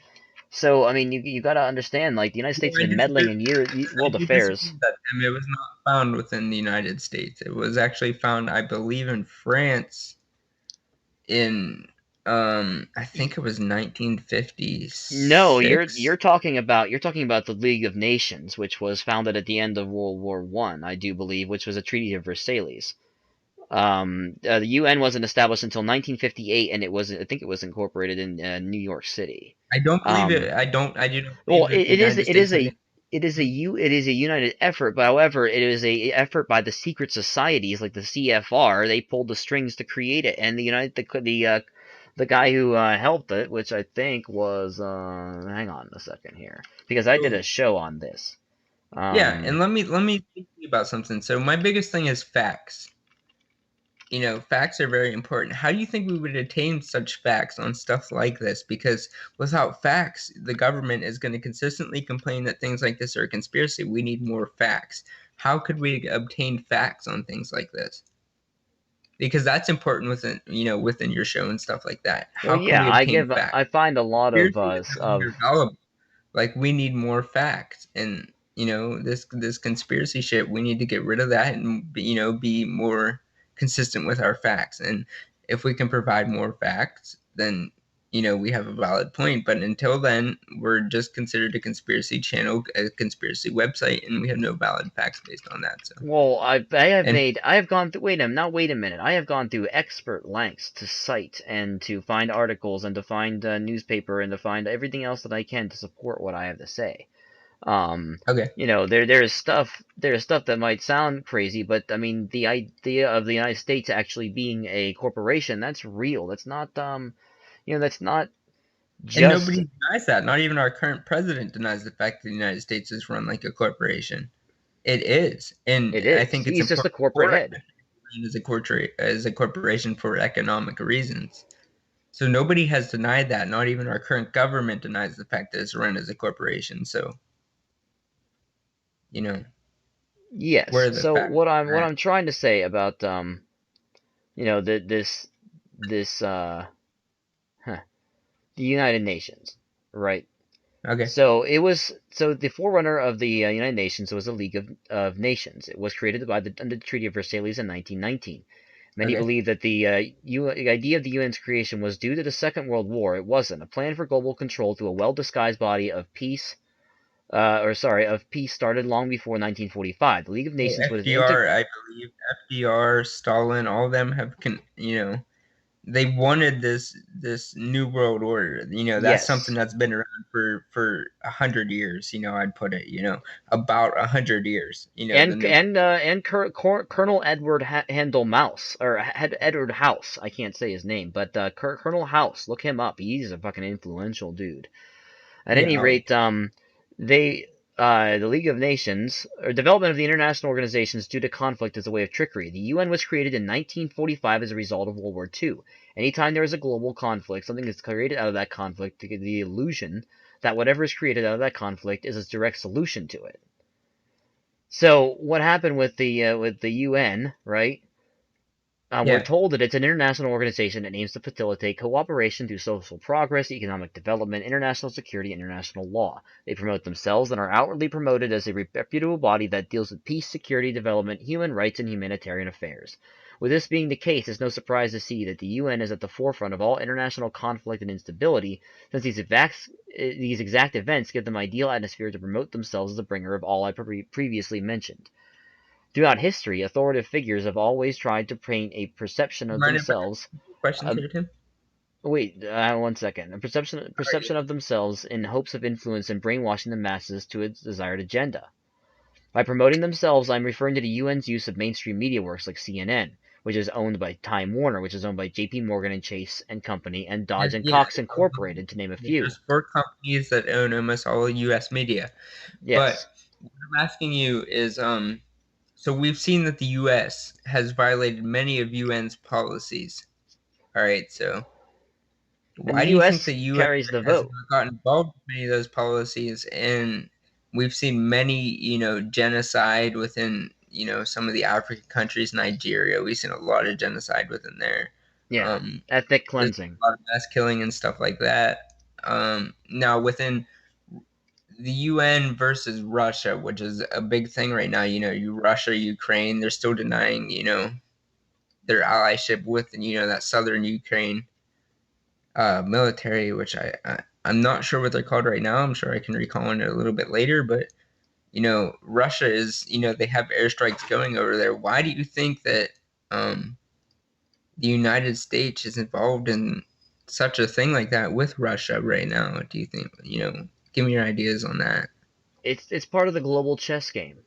So I mean, you got to understand, like the United Well, States has been meddling in I world do affairs. disagree with that, Tim. It was not found within the United States. It was actually found, I believe, in France in I think it was No, you're 1956. talking about the League of Nations, which was founded at the end of World War One, I do believe, which was a Treaty of Versailles. The UN wasn't established until 1958, and I think it was incorporated in New York City. I don't believe Um, it. I do not Well, believe that the United States has any. it is a united effort, but however, it is a effort by the secret societies like the CFR. They pulled the strings to create it, and the guy who helped it, which I think was hang on a second here, because I did a So, show on this. yeah, and Um, let me think about something. So my biggest thing is facts. Facts are very important. How do you think we would attain such facts on stuff like this? Because without facts, the government is going to consistently complain that things like this are a conspiracy. We need more facts. How could we obtain facts on things like this? Because that's important within your show and stuff like that. well, How can yeah, we obtain facts? I find a lot Conspiracy is no of longer valid. Like we need more facts, and this conspiracy shit. We need to get rid of that and be more consistent with our facts. And if we can provide more facts, then we have a valid point. But until then, we're just considered a conspiracy channel, a conspiracy website, and we have no valid facts based on that. So, Well, and I have gone through, wait a minute. I have gone through expert lengths to cite and to find articles and to find newspaper and to find everything else that I can to support what I have to say. Um, okay. there is stuff that might sound crazy, but I mean, the idea of the United States actually being a corporation, that's real. That's not And just, nobody denies that. Not even our current president denies the fact that the United States is run like a corporation. It is, and it I is. think it's He's just a important corporate for our head. country to run as a corporation for economic reasons. So nobody has denied that. Not even our current government denies the fact that it's run as a corporation. So you know Yes. where the So facts what are at. I'm trying to say about this huh, the United Nations, right? Okay, So the forerunner of the United Nations was the League of Nations. It was created under the Treaty of Versailles in 1919. Many okay, believe that the idea of the UN's creation was due to the Second World War. It wasn't. A plan for global control through a well-disguised body of peace of peace started long before 1945. The League of So Nations was FDR, I believe, FDR, Stalin, all of them have they wanted this new world order. That's something yes, that's been around for 100 years. I'd put it. About 100 years. The new. and Colonel Edward Handel Mouse or Edward House. I can't say his name, but Colonel House. Look him up. He's a fucking influential dude. At Yeah, any rate, they the League of Nations, or development of the international organizations due to conflict is a way of trickery. The UN was created in 1945 as a result of World War II. Anytime there is a global conflict, something is created out of that conflict to give the illusion that whatever is created out of that conflict is a direct solution to it. So what happened with the UN, right? We're yeah. told that it's an international organization that aims to facilitate cooperation through social progress, economic development, international security, and international law. They promote themselves and are outwardly promoted as a reputable body that deals with peace, security, development, human rights, and humanitarian affairs. With this being the case, it's no surprise to see that the UN is at the forefront of all international conflict and instability, since these exact events give them ideal atmosphere to promote themselves as the bringer of all I previously mentioned. Throughout history, authoritative figures have always tried to paint a perception of Mind if I themselves. ask you questions Uh, here, Tim? wait, 1 second. A All right. perception of themselves in hopes of influence and brainwashing the masses to its desired agenda. By promoting themselves, I'm referring to the UN's use of mainstream media works like CNN, which is owned by Time Warner, which is owned by J.P. Morgan and Chase and Company, and Dodge and Yeah. Cox Incorporated, to name a few. There's four companies that own almost all U.S. media. But Yes, what I'm asking you is, so we've seen that the U.S. has violated many of UN's policies. All right, so and the why do you think U.S. the UN carries the has vote. not gotten involved with many of those policies? And we've seen many, genocide within, some of the African countries, Nigeria. We've seen a lot of genocide within there. Yeah, Um, ethnic there's cleansing. a lot of mass killing and stuff like that. Now within the UN versus Russia, which is a big thing right now, Russia, Ukraine, they're still denying, their allyship with, that southern Ukraine military, which I'm not sure what they're called right now. I'm sure I can recall it a little bit later, but Russia is, they have airstrikes going over there. Why do you think that um, the United States is involved in such a thing like that with Russia right now? Do you think, give me your ideas on that? It's part of the global chess game.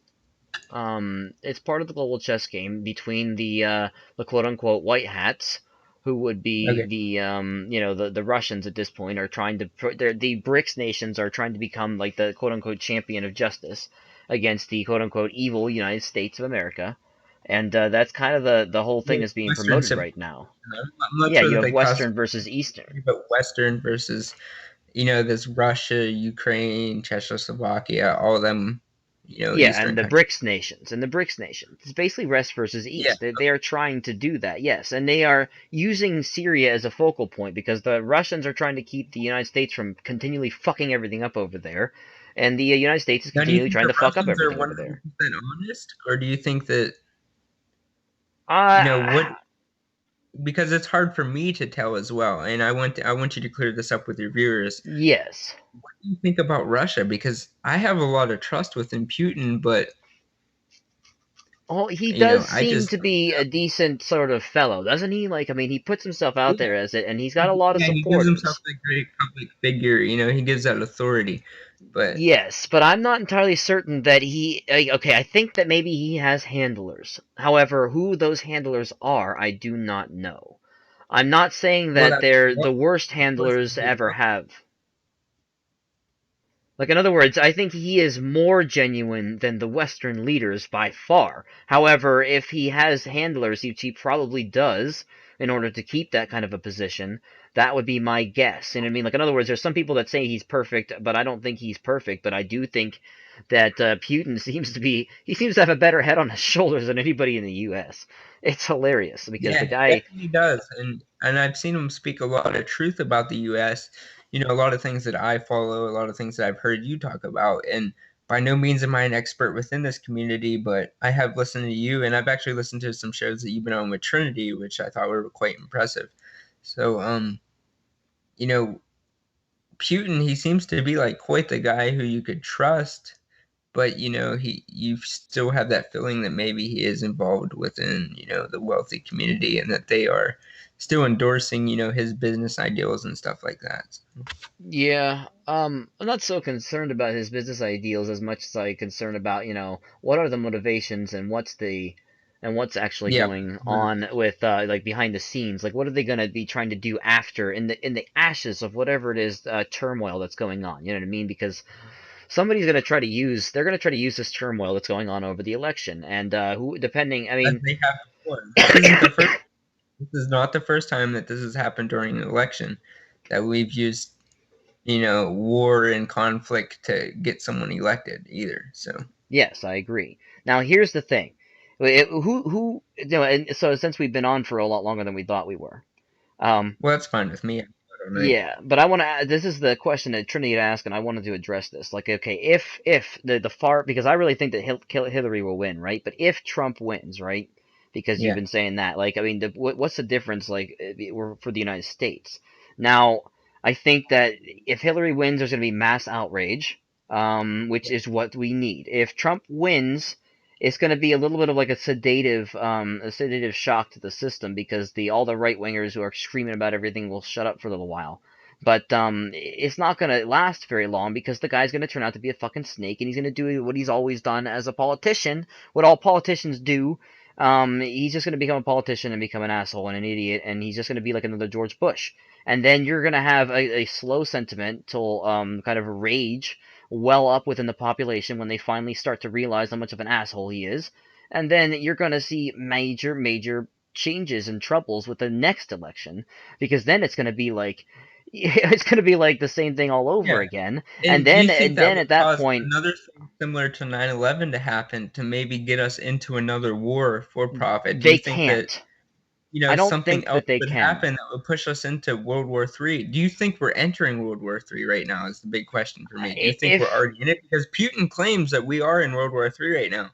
It's part of the global chess game between the quote unquote white hats, who would be Okay. the Russians at this point are trying to the BRICS nations are trying to become like the quote unquote champion of justice against the quote unquote evil United States of America, and that's kind of the whole thing Yeah, that's being Western promoted civilization. right now. I'm not Yeah, sure you that have they classify Western versus Eastern. it, but Western versus, this Russia, Ukraine, Czechoslovakia, all of them, Yeah, Eastern and the countries. BRICS nations, and the BRICS nations. It's basically West versus Yeah. East. They are trying to do that, yes, and they are using Syria as a focal point because the Russians are trying to keep the United States from continually fucking everything up over there, and the United States is Now, do you continually think trying the to fuck up Russians are everything over there. 100% honest, or do you think that, what, Uh, because it's hard for me to tell as well, and I want you to clear this up with your viewers. yes. What do you think about Russia? Because I have a lot of trust within Putin, but, Oh, he does I seem just, to be a decent sort of fellow, doesn't he? Like, I mean, he puts himself out yeah, there as it, and he's got a lot of yeah, he gives himself supporters. that great public figure, he gives that authority, but Yes, but I'm not entirely certain that he. Okay, I think that maybe he has handlers. However, who those handlers are, I do not know. I'm not saying well, that they're the worst that's what handlers to they ever look. have. Like, in other words, I think he is more genuine than the Western leaders by far. However, if he has handlers, which he probably does, in order to keep that kind of a position, that would be my guess. And I mean, like, in other words, there's some people that say he's perfect, but I don't think he's perfect. But I do think that Putin he seems to have a better head on his shoulders than anybody in the U.S. It's hilarious because Yeah, the he guy, definitely does, and I've seen him speak a lot of truth about the U.S. A lot of things that I follow, a lot of things that I've heard you talk about, and by no means am I an expert within this community, but I have listened to you, and I've actually listened to some shows that you've been on with Trinity, which I thought were quite impressive. So, you know, Putin, he seems to be like quite the guy who you could trust, but you still have that feeling that maybe he is involved within, the wealthy community and that they are still endorsing, his business ideals and stuff like that. Yeah, I'm not so concerned about his business ideals as much as I concerned about, what are the motivations and what's actually Yeah. going on with like behind the scenes. Like what are they going to be trying to do after in the ashes of whatever it is turmoil that's going on. You know what I mean? Because they're going to try to use this turmoil that's going on over the election and who depending, I As mean, they have before. This is not the first time that this has happened during an election that we've used, war and conflict to get someone elected either. So, yes, I agree. Now here's the thing. Who and so since we've been on for a lot longer than we thought we were. Um, well, that's fine with me. All right. yeah, but I want to. This is the question that Trinity asked, and I wanted to address this. Like, okay, if the far because I really think that Hillary will win, right? But if Trump wins, right? Because you've Yeah. been saying that, like, I mean, what's the difference, like, for the United States? Now, I think that if Hillary wins, there's going to be mass outrage, which is what we need. If Trump wins, it's going to be a little bit of like a sedative shock to the system because the all the right wingers who are screaming about everything will shut up for a little while. But it's not going to last very long because the guy's going to turn out to be a fucking snake and he's going to do what he's always done as a politician, what all politicians do. He's just going to become a politician and become an asshole and an idiot, and he's just going to be like another George Bush. And then you're going to have a slow sentimental kind of rage well up within the population when they finally start to realize how much of an asshole he is. And then you're going to see major, major changes and troubles with the next election because then it's going to be like it's going to be like the same thing all over Yeah. again. And And do you then think and that then would at that cause point another thing similar to 9/11 to happen to maybe get us into another war for profit? Do you they think that, can't. I don't something think else that they would can. happen that would push us into World War III? Do you think we're entering World War III right now is the big question for me. Do you think we're If already in it? Because Putin claims that we are in World War III right now.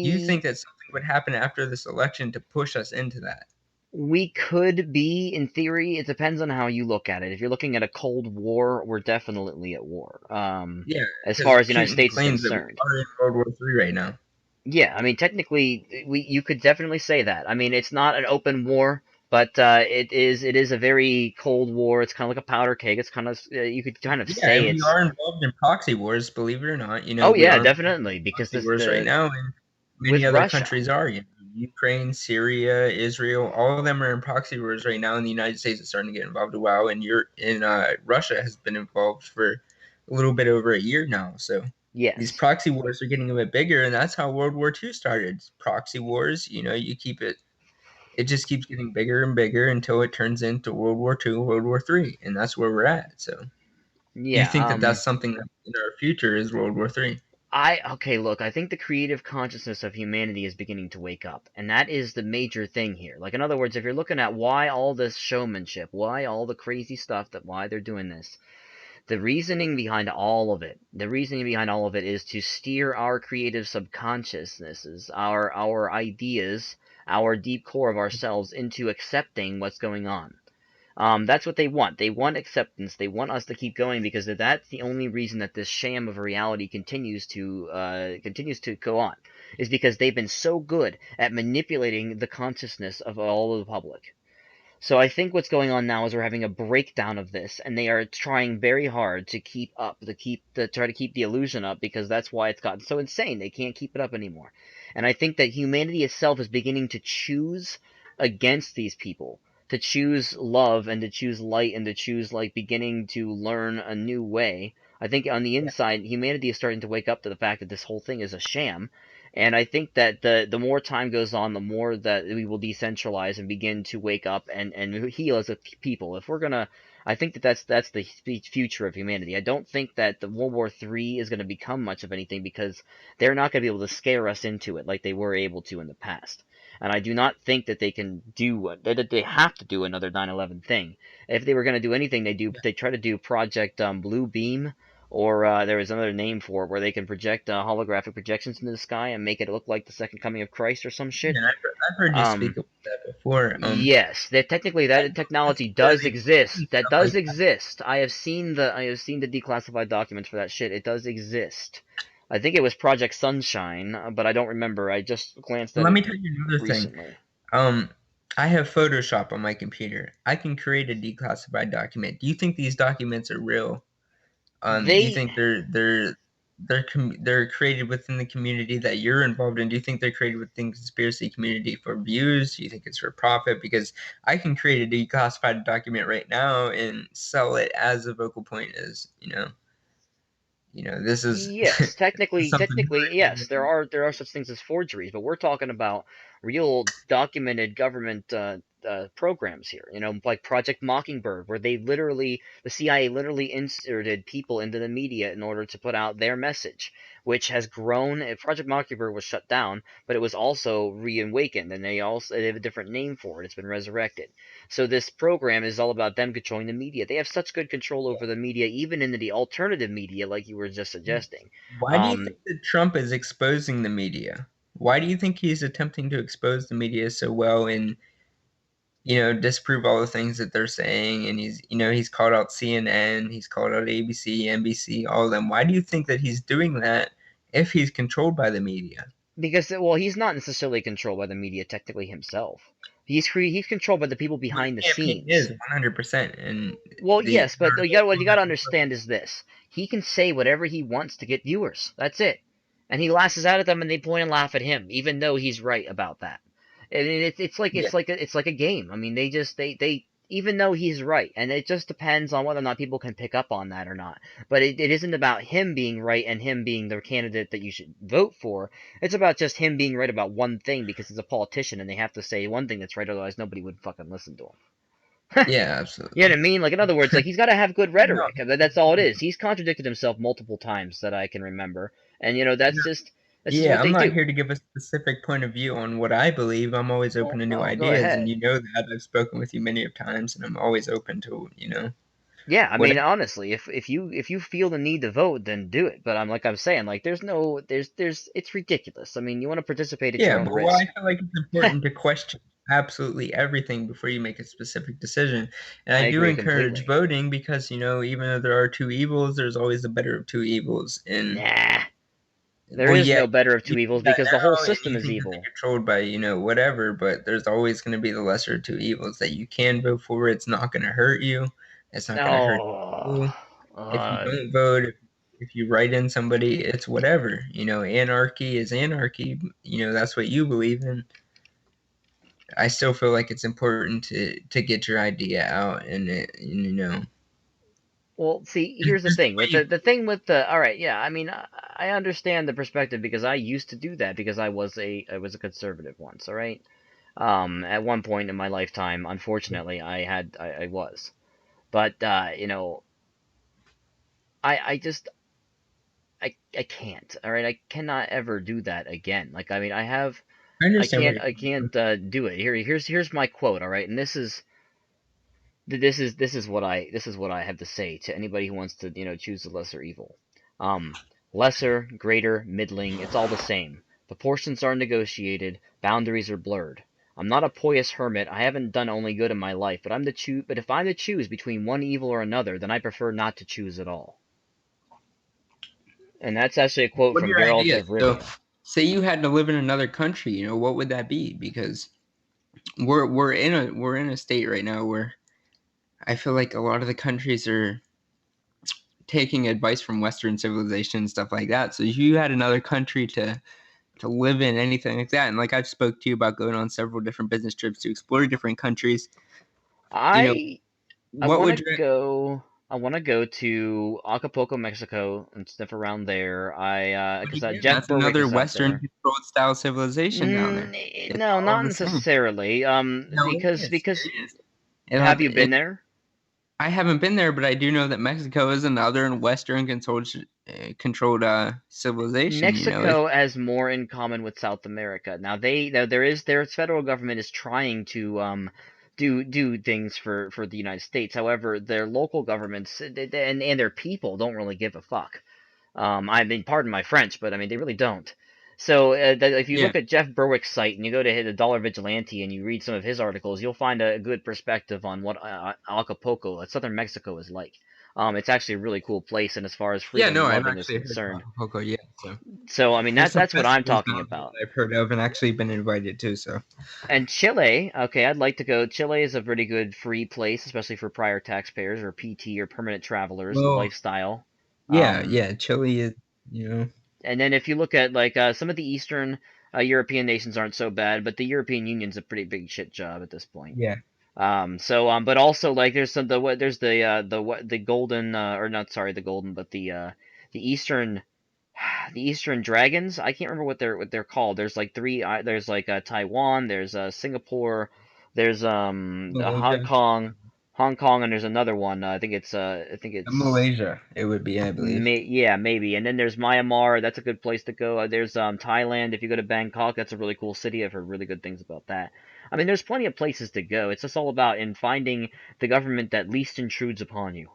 Do you think we that something would happen after this election to push us into that? we could be, in theory, it depends on how you look at it. If you're looking at a Cold War, we're definitely at war. Yeah, As far because as the United Putin States is claims that we concerned. are in World War III right now. Yeah, I mean, technically, you could definitely say that. I mean, it's not an open war, but it is a very cold war. It's kind of like a powder keg. It's kind of you could kind of Yeah, say and we it's. are involved in proxy wars, believe it or not. Oh We yeah, are involved definitely, in because proxy this wars right the now, and many with other Russia. countries are. Ukraine, Syria, Israel, all of them are in proxy wars right now, and the United States is starting to get involved. Wow, and Russia has been involved for a little bit over a year now. So these Yes. proxy wars are getting a bit bigger, and that's how World War II started. Proxy wars, you keep it. It just keeps getting bigger and bigger until it turns into World War II, World War III, and that's where we're at. So, do you Yeah. think that that's something that in our future is World War III? Okay, look, I think the creative consciousness of humanity is beginning to wake up, and that is the major thing here. Like, in other words, if you're looking at why all this showmanship, why all the crazy stuff, that why they're doing this, the reasoning behind all of it is to steer our creative subconsciousnesses, our ideas, our deep core of ourselves into accepting what's going on. That's what they want. They want acceptance. They want us to keep going because that's the only reason that this sham of a reality continues to go on, is because they've been so good at manipulating the consciousness of all of the public. So I think what's going on now is we're having a breakdown of this, and they are trying very hard to keep up, to try to keep the illusion up, because that's why it's gotten so insane. They can't keep it up anymore. And I think that humanity itself is beginning to choose against these people, to choose love and to choose light and to choose like beginning to learn a new way. I think on the Yeah. inside, humanity is starting to wake up to the fact that this whole thing is a sham, and I think that the more time goes on, the more that we will decentralize and begin to wake up and heal as a people. If we're gonna, I think that that's the future of humanity. I don't think that the World War III is going to become much of anything because they're not going to be able to scare us into it like they were able to in the past. And I do not think that they can do that. They have to do another 9/11 thing. If they were going to do anything, they try to do Project Blue Beam or there is another name for it where they can project holographic projections into the sky and make it look like the second coming of Christ or some shit. Yeah, I've heard you speak Um, about that before. yes, that technically I that don't technology does necessarily believe exist. in That stuff does like exist. I have seen the declassified documents for that shit. It does exist. I think it was Project Sunshine, but I don't remember. I just glanced that. at Let it me tell you another thing. recently. Um, I have Photoshop on my computer. I can create a declassified document. Do you think these documents are real? Do you They think they're created within the community that you're involved in? Do you think they're created within the conspiracy community for views? Do you think it's for profit? Because I can create a declassified document right now and sell it as a vocal point as, this is Yes, this is something technically, yes. new. There are such things as forgeries, but we're talking about real documented government programs here. Like Project Mockingbird, where the CIA literally inserted people into the media in order to put out their message, which has grown. Project Mockingbird was shut down, but it was also reawakened, and they have a different name for it. It's been resurrected. So this program is all about them controlling the media. They have such good control over the media, even in the alternative media, like you were just suggesting. Why do you Um, think that Trump is exposing the media? Why do you think he's attempting to expose the media so well and disprove all the things that they're saying? And he's called out CNN, he's called out ABC, NBC, all of them. Why do you think that he's doing that if he's controlled by the media? because well, he's not necessarily controlled by the media technically himself. He's controlled by the people Well, behind the his campaign is scenes. 100%, and Well, the yes, but what you got to understand is this: he can say whatever he wants to get viewers. That's it, and he lashes out at them, and they point and laugh at him, even though he's right about that. I mean, yeah, it's like a game. I mean, they even though he's right, and it just depends on whether or not people can pick up on that or not. But it isn't about him being right and him being the candidate that you should vote for. It's about just him being right about one thing because he's a politician and they have to say one thing that's right, otherwise nobody would fucking listen to him. yeah, You know absolutely. what I mean? Like, in other words, like, he's got to have good No, rhetoric. That's all it is. He's contradicted himself multiple times that I can remember, and that's just yeah, what I'm they not do. here to give a specific point of view on what I believe. I'm always open Well, to new no, go ideas, and ahead. you know that I've spoken with you many of times, and I'm always open to, Yeah, I mean, whatever. honestly, if you feel the need to vote, then do it. But I'm saying, like, there's it's ridiculous. I mean, you want to participate at your Yeah, own but well, I risk. feel like it's important to question absolutely everything before you make a specific decision. And I I do agree encourage completely. voting because, even though there are two evils, there's always the better of two evils. And Nah, there well, is yeah, no better of you two see evils that because the whole now, and system you is think that evil. they're controlled by, whatever, but there's always going to be the lesser of two evils that you can vote for. It's not going to hurt you. It's not going to hurt Oh, you. If you uh, don't vote, if you write in somebody, it's whatever. Anarchy is anarchy. That's what you believe in. I still feel like it's important to get your idea out and Well, see, here's the just the thing way with you the thing with the all right, yeah, I mean, I understand the perspective because I used to do that because I was a conservative once, all right. At one point in my lifetime, unfortunately, I was, but I just I can't, all right, I cannot ever do that again. Like, I mean, I understand where you're I coming from. can't do it. Here's my quote, all right, and this is what I have to say to anybody who wants to choose the lesser evil. Um, Lesser, greater, middling, it's all the same. Proportions are negotiated, boundaries are blurred. I'm not a pious hermit. I haven't done only good in my life, but if I'm to choose between one evil or another, then I prefer not to choose at all. And that's actually a quote What are from your Geralt ideas? of So, Rivia. say you had to live in another country, what would that be? Because we're in a state right now where I feel like a lot of the countries are taking advice from Western civilization and stuff like that. So if you had another country to live in, anything like that, and like I've spoke to you about going on several different business trips to explore different countries, you know, I I what want to would your go. I want to go to Acapulco, Mexico, and sniff around there. But Because again, Jeff that's Berwick another is out Western there. controlled style civilization down there. It's No, all not the same. necessarily. No, it is. Because It is. have you been there? I haven't been there, but I do know that Mexico is another Western controlled civilization. Mexico has more in common with South America. Now there is their federal government is trying do things for the United States. However, their local governments and their people don't really give a fuck. I mean, pardon my French, but I mean they really don't. So if you Yeah. look at Jeff Berwick's site and you go to the Dollar Vigilante and you read some of his articles, you'll find a good perspective on what Acapulco, southern Mexico, is like. It's actually a really cool place, and as far as Yeah, freedom no, I've loving is actually heard of concerned. Acapulco, yeah. So So I mean there's some that's what I'm festivals talking down there about. that I've heard of and actually been invited to. So And Chile, okay, I'd like to go. Chile is a pretty good free place, especially for prior taxpayers or PT or permanent travelers, the well, lifestyle. yeah, Um, yeah, Chile is, you know, and then if you look at like some of the Eastern European nations aren't so bad, but the European Union's a pretty big shit job at this point. yeah. But also like there's some there's the golden or not sorry the golden but the Eastern the Eastern Dragons. I can't remember what they're called. There's like three. There's like Taiwan. There's Singapore. There's Malaysia, Hong Kong, and there's another one. I think it's Malaysia, it would be, I believe. yeah, maybe. And then there's Myanmar. That's a good place to go. There's Thailand. If you go to Bangkok, that's a really cool city. I've heard really good things about that. I mean, there's plenty of places to go. It's just all about in finding the government that least intrudes upon you,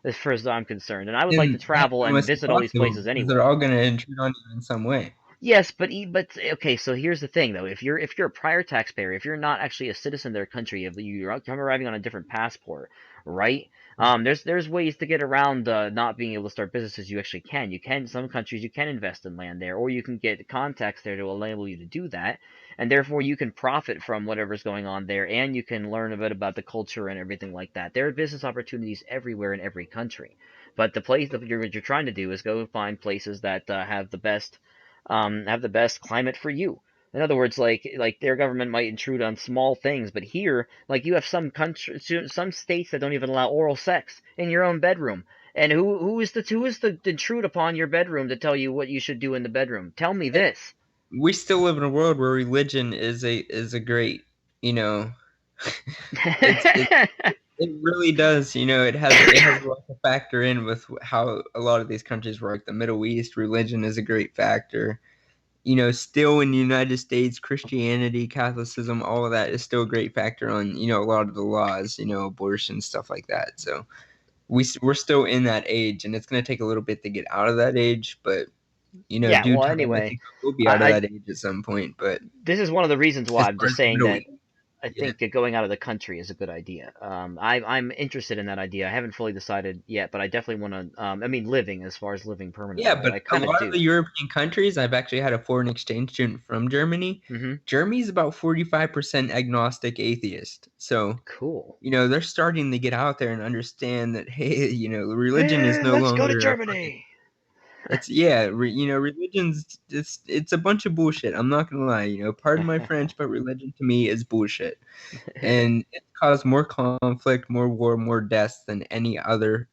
as far as I'm concerned. And I would like to And that travel and must visit all suck these though, places because they're anyway. all going to intrude on you in some way. Yes, but okay. So here's the thing, though. If you're a prior taxpayer, if you're not actually a citizen of their country, if you're arriving on a different passport, right? There's ways to get around not being able to start businesses. You actually can. You can some countries you can invest in land there, or you can get contacts there to enable you to do that, and therefore you can profit from whatever's going on there, and you can learn a bit about the culture and everything like that. There are business opportunities everywhere in every country, but the place that what you're trying to do is go find places that have the best climate for you. In other words, like their government might intrude on small things, but here, like you have some states that don't even allow oral sex in your own bedroom. And who is the intrude upon your bedroom to tell you what you should do in the bedroom? Tell me And this. we still live in a world where religion is a great, you know, it's it really does, you know, it has a lot to factor in with how a lot of these countries work. The Middle East, religion is a great factor. You know, still in the United States, Christianity, Catholicism, all of that is still a great factor on, you know, a lot of the laws, you know, abortion, stuff like that. So we're still in that age, and it's going to take a little bit to get out of that age, but, you know, Yeah. due Well, time, I anyway, think we'll be out of I that age at some point. But this is one of the reasons why as I'm far just as the saying Middle that East, I yeah. think going out of the country is a good idea. I'm interested in that idea. I haven't fully decided yet, but I definitely want to. I mean, living as far as living Yeah, permanently, but I a kind of lot of the do. European countries, I've actually had a foreign exchange student from Germany. Mm-hmm. Germany's about 45% agnostic atheist. So, Cool. you know, they're starting to get out there and understand that, hey, you know, religion is Eh, no let's go to longer a fucking, Germany. it's, yeah, you know, religion's it's a bunch of bullshit. I'm not gonna lie, you know, pardon my French, but religion to me is bullshit. And it's caused more conflict, more war, more deaths than any other,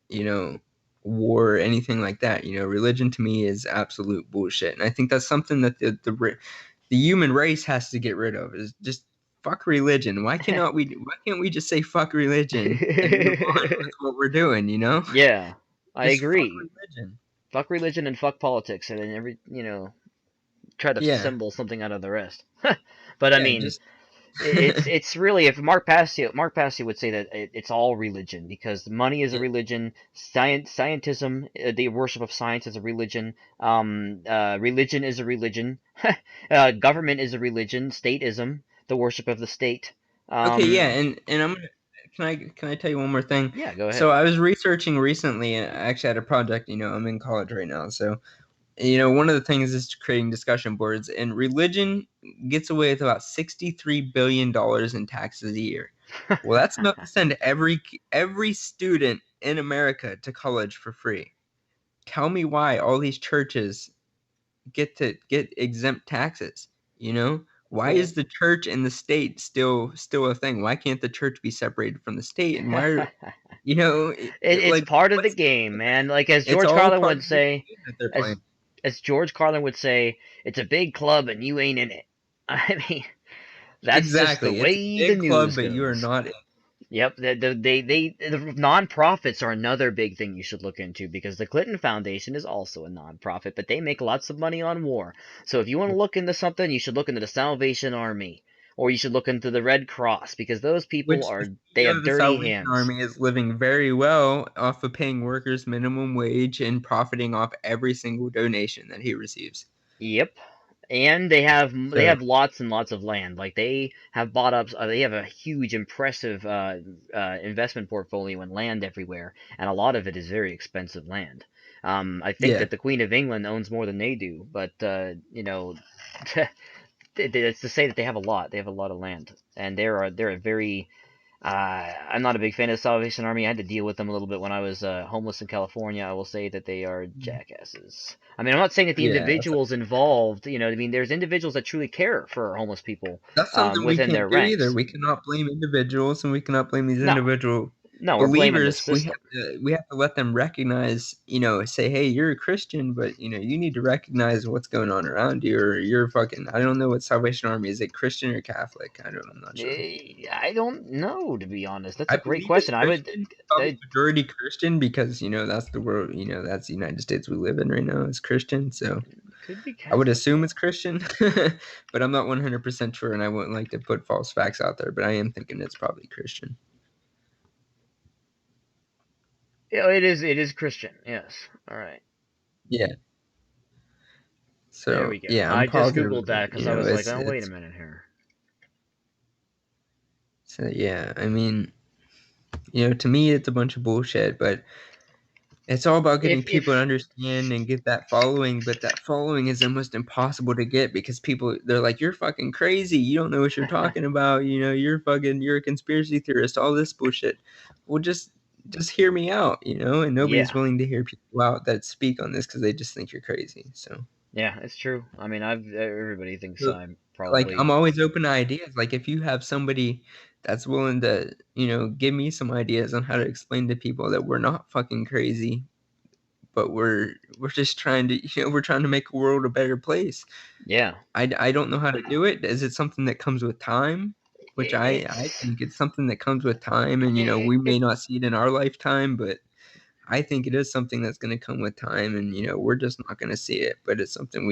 you know, war or anything like that. You know, religion to me is absolute bullshit, and I think that's something that the human race has to get rid of. Is just fuck religion. Why can't we just say fuck religion and move on with what we're doing? You know, Yeah, I just fuck agree. religion. Fuck religion and fuck politics, and then try to Yeah, assemble something out of the rest. But I yeah, mean, just it's really if Mark Passio would say that it's all religion because money is a yeah. religion, scientism, the worship of science is a religion, religion is a religion, government is a religion, stateism, the worship of the state. Okay, yeah, Um, and I'm gonna can I tell you one more thing? yeah, go So ahead. I was researching recently, and I actually had a project. You know, I'm in college right now, so you know, one of the things is creating discussion boards, and religion gets away with about $63 billion in taxes a year. Well, that's enough to send every student in America to college for free. Tell me why all these churches get exempt taxes, you know? Why Well, is the church and the state still a thing? Why can't the church be separated from the state? And why are, you know, it's like part of the what's game, man. Like as it's George all Carlin part would of the say, game that they're as playing. George Carlin would say, it's a big club and you ain't in it. I mean, that's just the Exactly. It's a way the big club, news but you are goes. not. Yep, the nonprofits are another big thing you should look into because the Clinton Foundation is also a nonprofit, but they make lots of money on war. So if you want to look into something, you should look into the Salvation Army or you should look into the Red Cross because those people Which the are they CEO have of the dirty Salvation hands. Army is living very well off of paying workers minimum wage and profiting off every single donation that he receives. Yep. And they have So lots and lots of land. Like they have bought up, they have a huge, impressive investment portfolio in land everywhere, and a lot of it is very expensive land. I think yeah, that the Queen of England owns more than they do, but it's to say that they have a lot. They have a lot of land, and they're a very I'm not a big fan of the Salvation Army. I had to deal with them a little bit when I was homeless in California. I will say that they are jackasses. I mean, I'm not saying that the yeah. individuals involved, I mean, there's individuals that truly care for homeless people That's something we within their can't do either. ranks. We cannot blame individuals, and we cannot blame these No, individual no, we're blaming the believers. system. We have to let them recognize, say, hey, you're a Christian, but you need to recognize what's going on around you, or you're fucking. I don't know what Salvation Army is. It Christian or Catholic? I don't. I'm not sure. I don't know, to be honest. That's I a great believe it's question. I would. Christian, probably I, majority Christian, because that's the world. That's the United States we live in right now. It's Christian, so could be I would Catholic assume though. it's Christian, but I'm not 100% sure, and I wouldn't like to put false facts out there. But I am thinking it's probably Christian. Yeah, it is. It is Christian. Yes. All right. Yeah. There So we go. yeah, I'm I just positive. googled that because I was like, It's oh, wait a it's minute here. so yeah. I mean, to me, it's a bunch of bullshit, but it's all about getting people to If understand and get that following. But that following is almost impossible to get because they're like, you're fucking crazy. You don't know what you're talking about. You're a conspiracy theorist. All this bullshit. Well, just hear me out. And nobody's yeah, willing to hear people out that speak on this because they just think you're crazy. So. yeah, it's true. I mean, everybody thinks So, I'm like, probably I'm always open to ideas. Like, if you have somebody that's willing to, give me some ideas on how to explain to people that we're not fucking crazy, but we're just trying to, we're trying to make a world a better place. yeah. I don't know how to do it. Is it something that comes with time? Which I It's think it's something that comes with time, and we may it, not see it in our lifetime, but I think it is something that's going to come with time, and we're just not going to see it. But it's something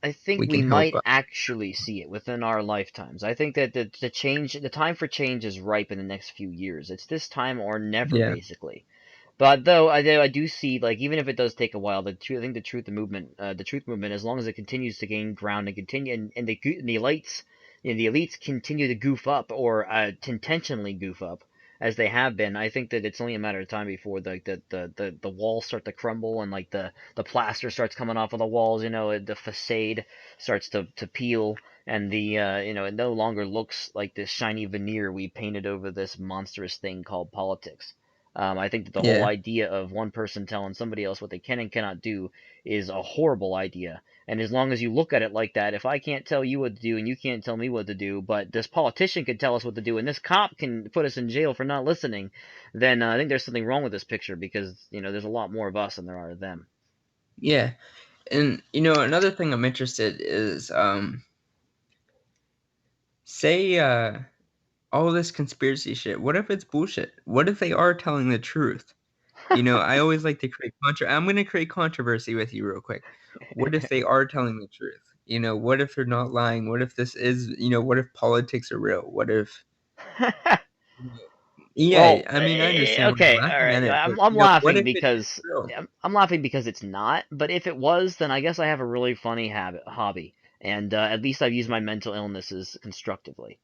I think we we can help. might actually see it within our lifetimes. I think that the time for change is ripe in the next few years. It's this time or never, Yeah, basically. But though I do see, like, even if it does take a while, I think the truth movement, as long as it continues to gain ground and continue, and the elites, the elites continue to goof up or to intentionally goof up as they have been. I think that it's only a matter of time before the walls start to crumble and like the plaster starts coming off of the walls. The facade starts to peel. And it no longer looks like this shiny veneer we painted over this monstrous thing called politics. I think that the whole yeah. idea of one person telling somebody else what they can and cannot do is a horrible idea. And as long as you look at it like that, if I can't tell you what to do and you can't tell me what to do, but this politician can tell us what to do and this cop can put us in jail for not listening, then I think there's something wrong with this picture because, there's a lot more of us than there are of them. Yeah. And another thing I'm interested is say all this conspiracy shit. What if it's bullshit? What if they are telling the truth? I always like to create I'm going to create controversy with you real quick. What if they are telling the truth? What if they're not lying? What if this is, what if politics are real? What if Yeah, Well, I mean, I understand why you're okay, all laughing at right. it, but I'm what laughing if it is because real? I'm laughing because it's not. But if it was, then I guess I have a really funny hobby, and at least I've used my mental illnesses constructively.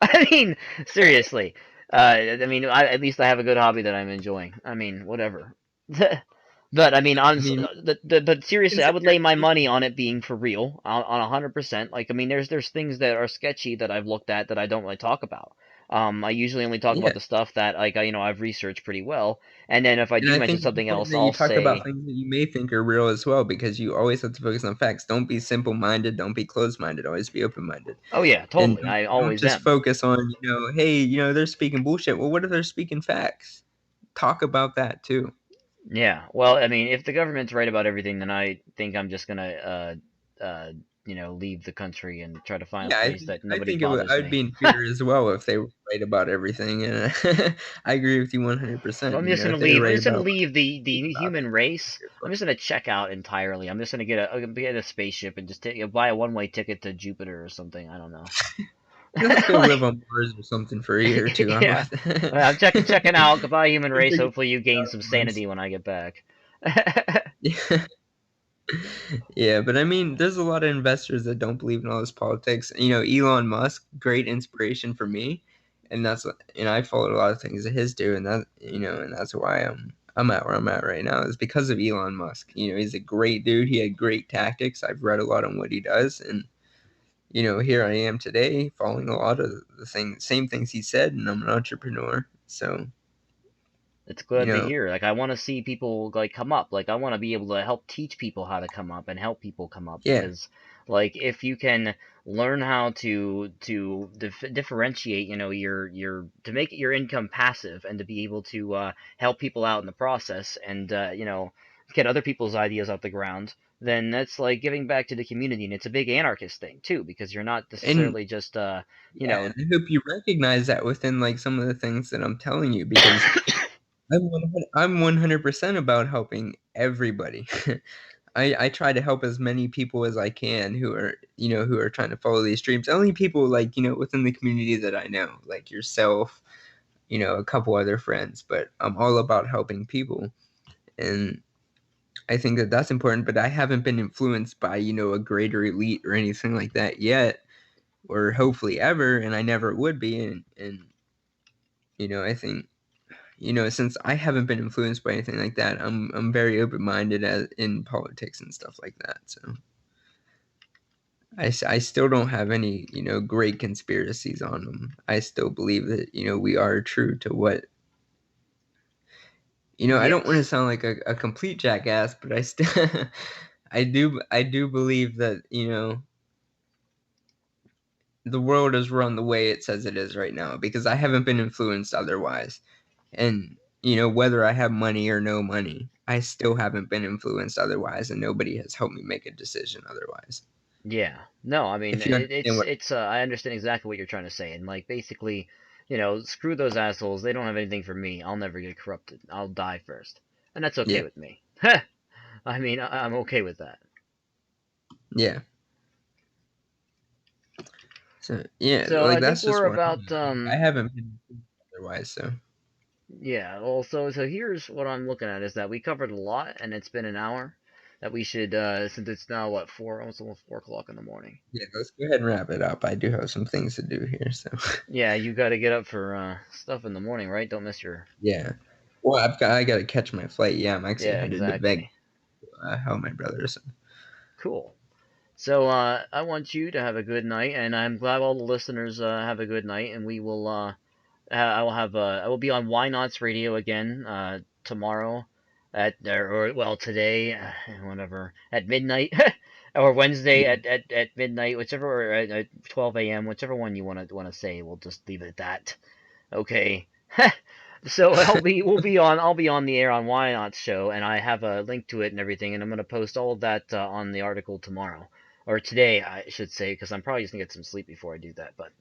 I mean, seriously. I mean, at least I have a good hobby that I'm enjoying. I mean, whatever. But I mean, I mean, but seriously, I would consider lay my money education. on it being for real, on 100%. Like, I mean, there's things that are sketchy that I've looked at that I don't really talk about. I usually only talk Yeah. about the stuff that like I've researched pretty well, and then if I And do I mention think it's something important else, that you I'll talk about say, things that you may think are real as well, because you always have to focus on facts. Don't be simple-minded. Don't be closed-minded. Always be open-minded. oh yeah, And totally, don't, I don't always just am. focus on, hey, they're speaking bullshit. Well, what if they're speaking facts? Talk about that too. Yeah, well, I mean, if the government's right about everything, then I think I'm just gonna, leave the country and try to find a Yeah, place that I nobody think bothers I would me. be in fear as well if they were right about everything, and I agree with you So 100%, I'm just gonna if they were leave. I'm right just gonna about leave speak the about human it. race. I'm just gonna check out entirely. I'm just gonna get a spaceship and just buy a one way ticket to Jupiter or something. I don't know. Let's go live Like, on Mars or something for a year or 2, how yeah. about that? I'm checking out. Goodbye, human We'll race. take a Hopefully, you gain out some of Mars. sanity when I get back. Yeah. Yeah, but I mean, there's a lot of investors that don't believe in all this politics. Elon Musk, great inspiration for me, and I followed a lot of things that his do, and that's why I'm at where I'm at right now is because of Elon Musk. He's a great dude. He had great tactics. I've read a lot on what he does, and here I am today, following a lot of the same things he said, and I'm an entrepreneur. So, It's you good to know, hear. Like I want to see people like come up. Like I want to be able to help teach people how to come up and help people come up yeah, because like if you can learn how to differentiate, your to make your income passive and to be able to help people out in the process and get other people's ideas off the ground, then that's like giving back to the community and it's a big anarchist thing too because you're not and necessarily just you yeah, know and I hope you recognize that within like some of the things that I'm telling you because I'm 100% about helping everybody. I try to help as many people as I can who are trying to follow these dreams. Only people like, within the community that I know, like yourself, a couple other friends, but I'm all about helping people. And I think that that's important, but I haven't been influenced by, a greater elite or anything like that yet, or hopefully ever, and I never would be. I think since I haven't been influenced by anything like that, I'm very open-minded as in politics and stuff like that. So I still don't have any, great conspiracies on them. I still believe that, we are true to what, I don't want to yes. sound like a complete jackass, but I still, I do believe that, the world is run the way it says it is right now because I haven't been influenced otherwise. And, whether I have money or no money, I still haven't been influenced otherwise, and nobody has helped me make a decision otherwise. Yeah. No, I mean If you understand what it's I understand exactly what you're trying to say and like basically, screw those assholes. They don't have anything for me. I'll never get corrupted. I'll die first. And that's okay Yeah, with me. I mean, I'm okay with that. yeah. So yeah, So, like I think that's just we're where I'm about at. I haven't been otherwise, so yeah, well so here's what I'm looking at is that we covered a lot and it's been an hour that we should since it's now what 4 almost 4 o'clock in the morning. yeah, let's go ahead and wrap it up. I do have some things to do here, so Yeah, you got to get up for stuff in the morning, right? Don't miss your yeah. Well, I got to catch my flight. Yeah, I'm actually yeah, headed to Vegas. exactly. Help my brother. So. Cool. So I want you to have a good night, and I'm glad all the listeners have a good night. And we will. I will be on Why Nots Radio again tomorrow or well today, whatever at midnight, or Wednesday Yeah. at midnight, whichever or at 12 a.m. Whichever one you want to say. We'll just leave it at that. Okay. So I'll be on the air on Why Not Show, and I have a link to it and everything, and I'm gonna post all of that on the article tomorrow or today, I should say, because I'm probably just gonna get some sleep before I do that. But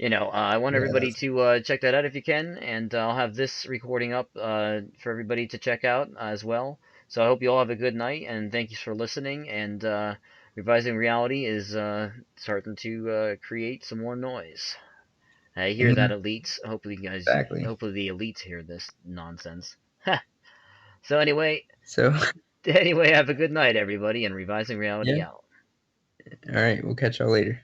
I want Yeah, everybody that's to check that out if you can, and I'll have this recording up for everybody to check out as well. So I hope you all have a good night, and thank you for listening. And Revising Reality is starting to create some more noise. I hear that, mhm, elites. exactly. Hopefully the elites hear this nonsense. So anyway, So anyway, have a good night, everybody, and Revising Reality yeah. out. All right, we'll catch y'all later.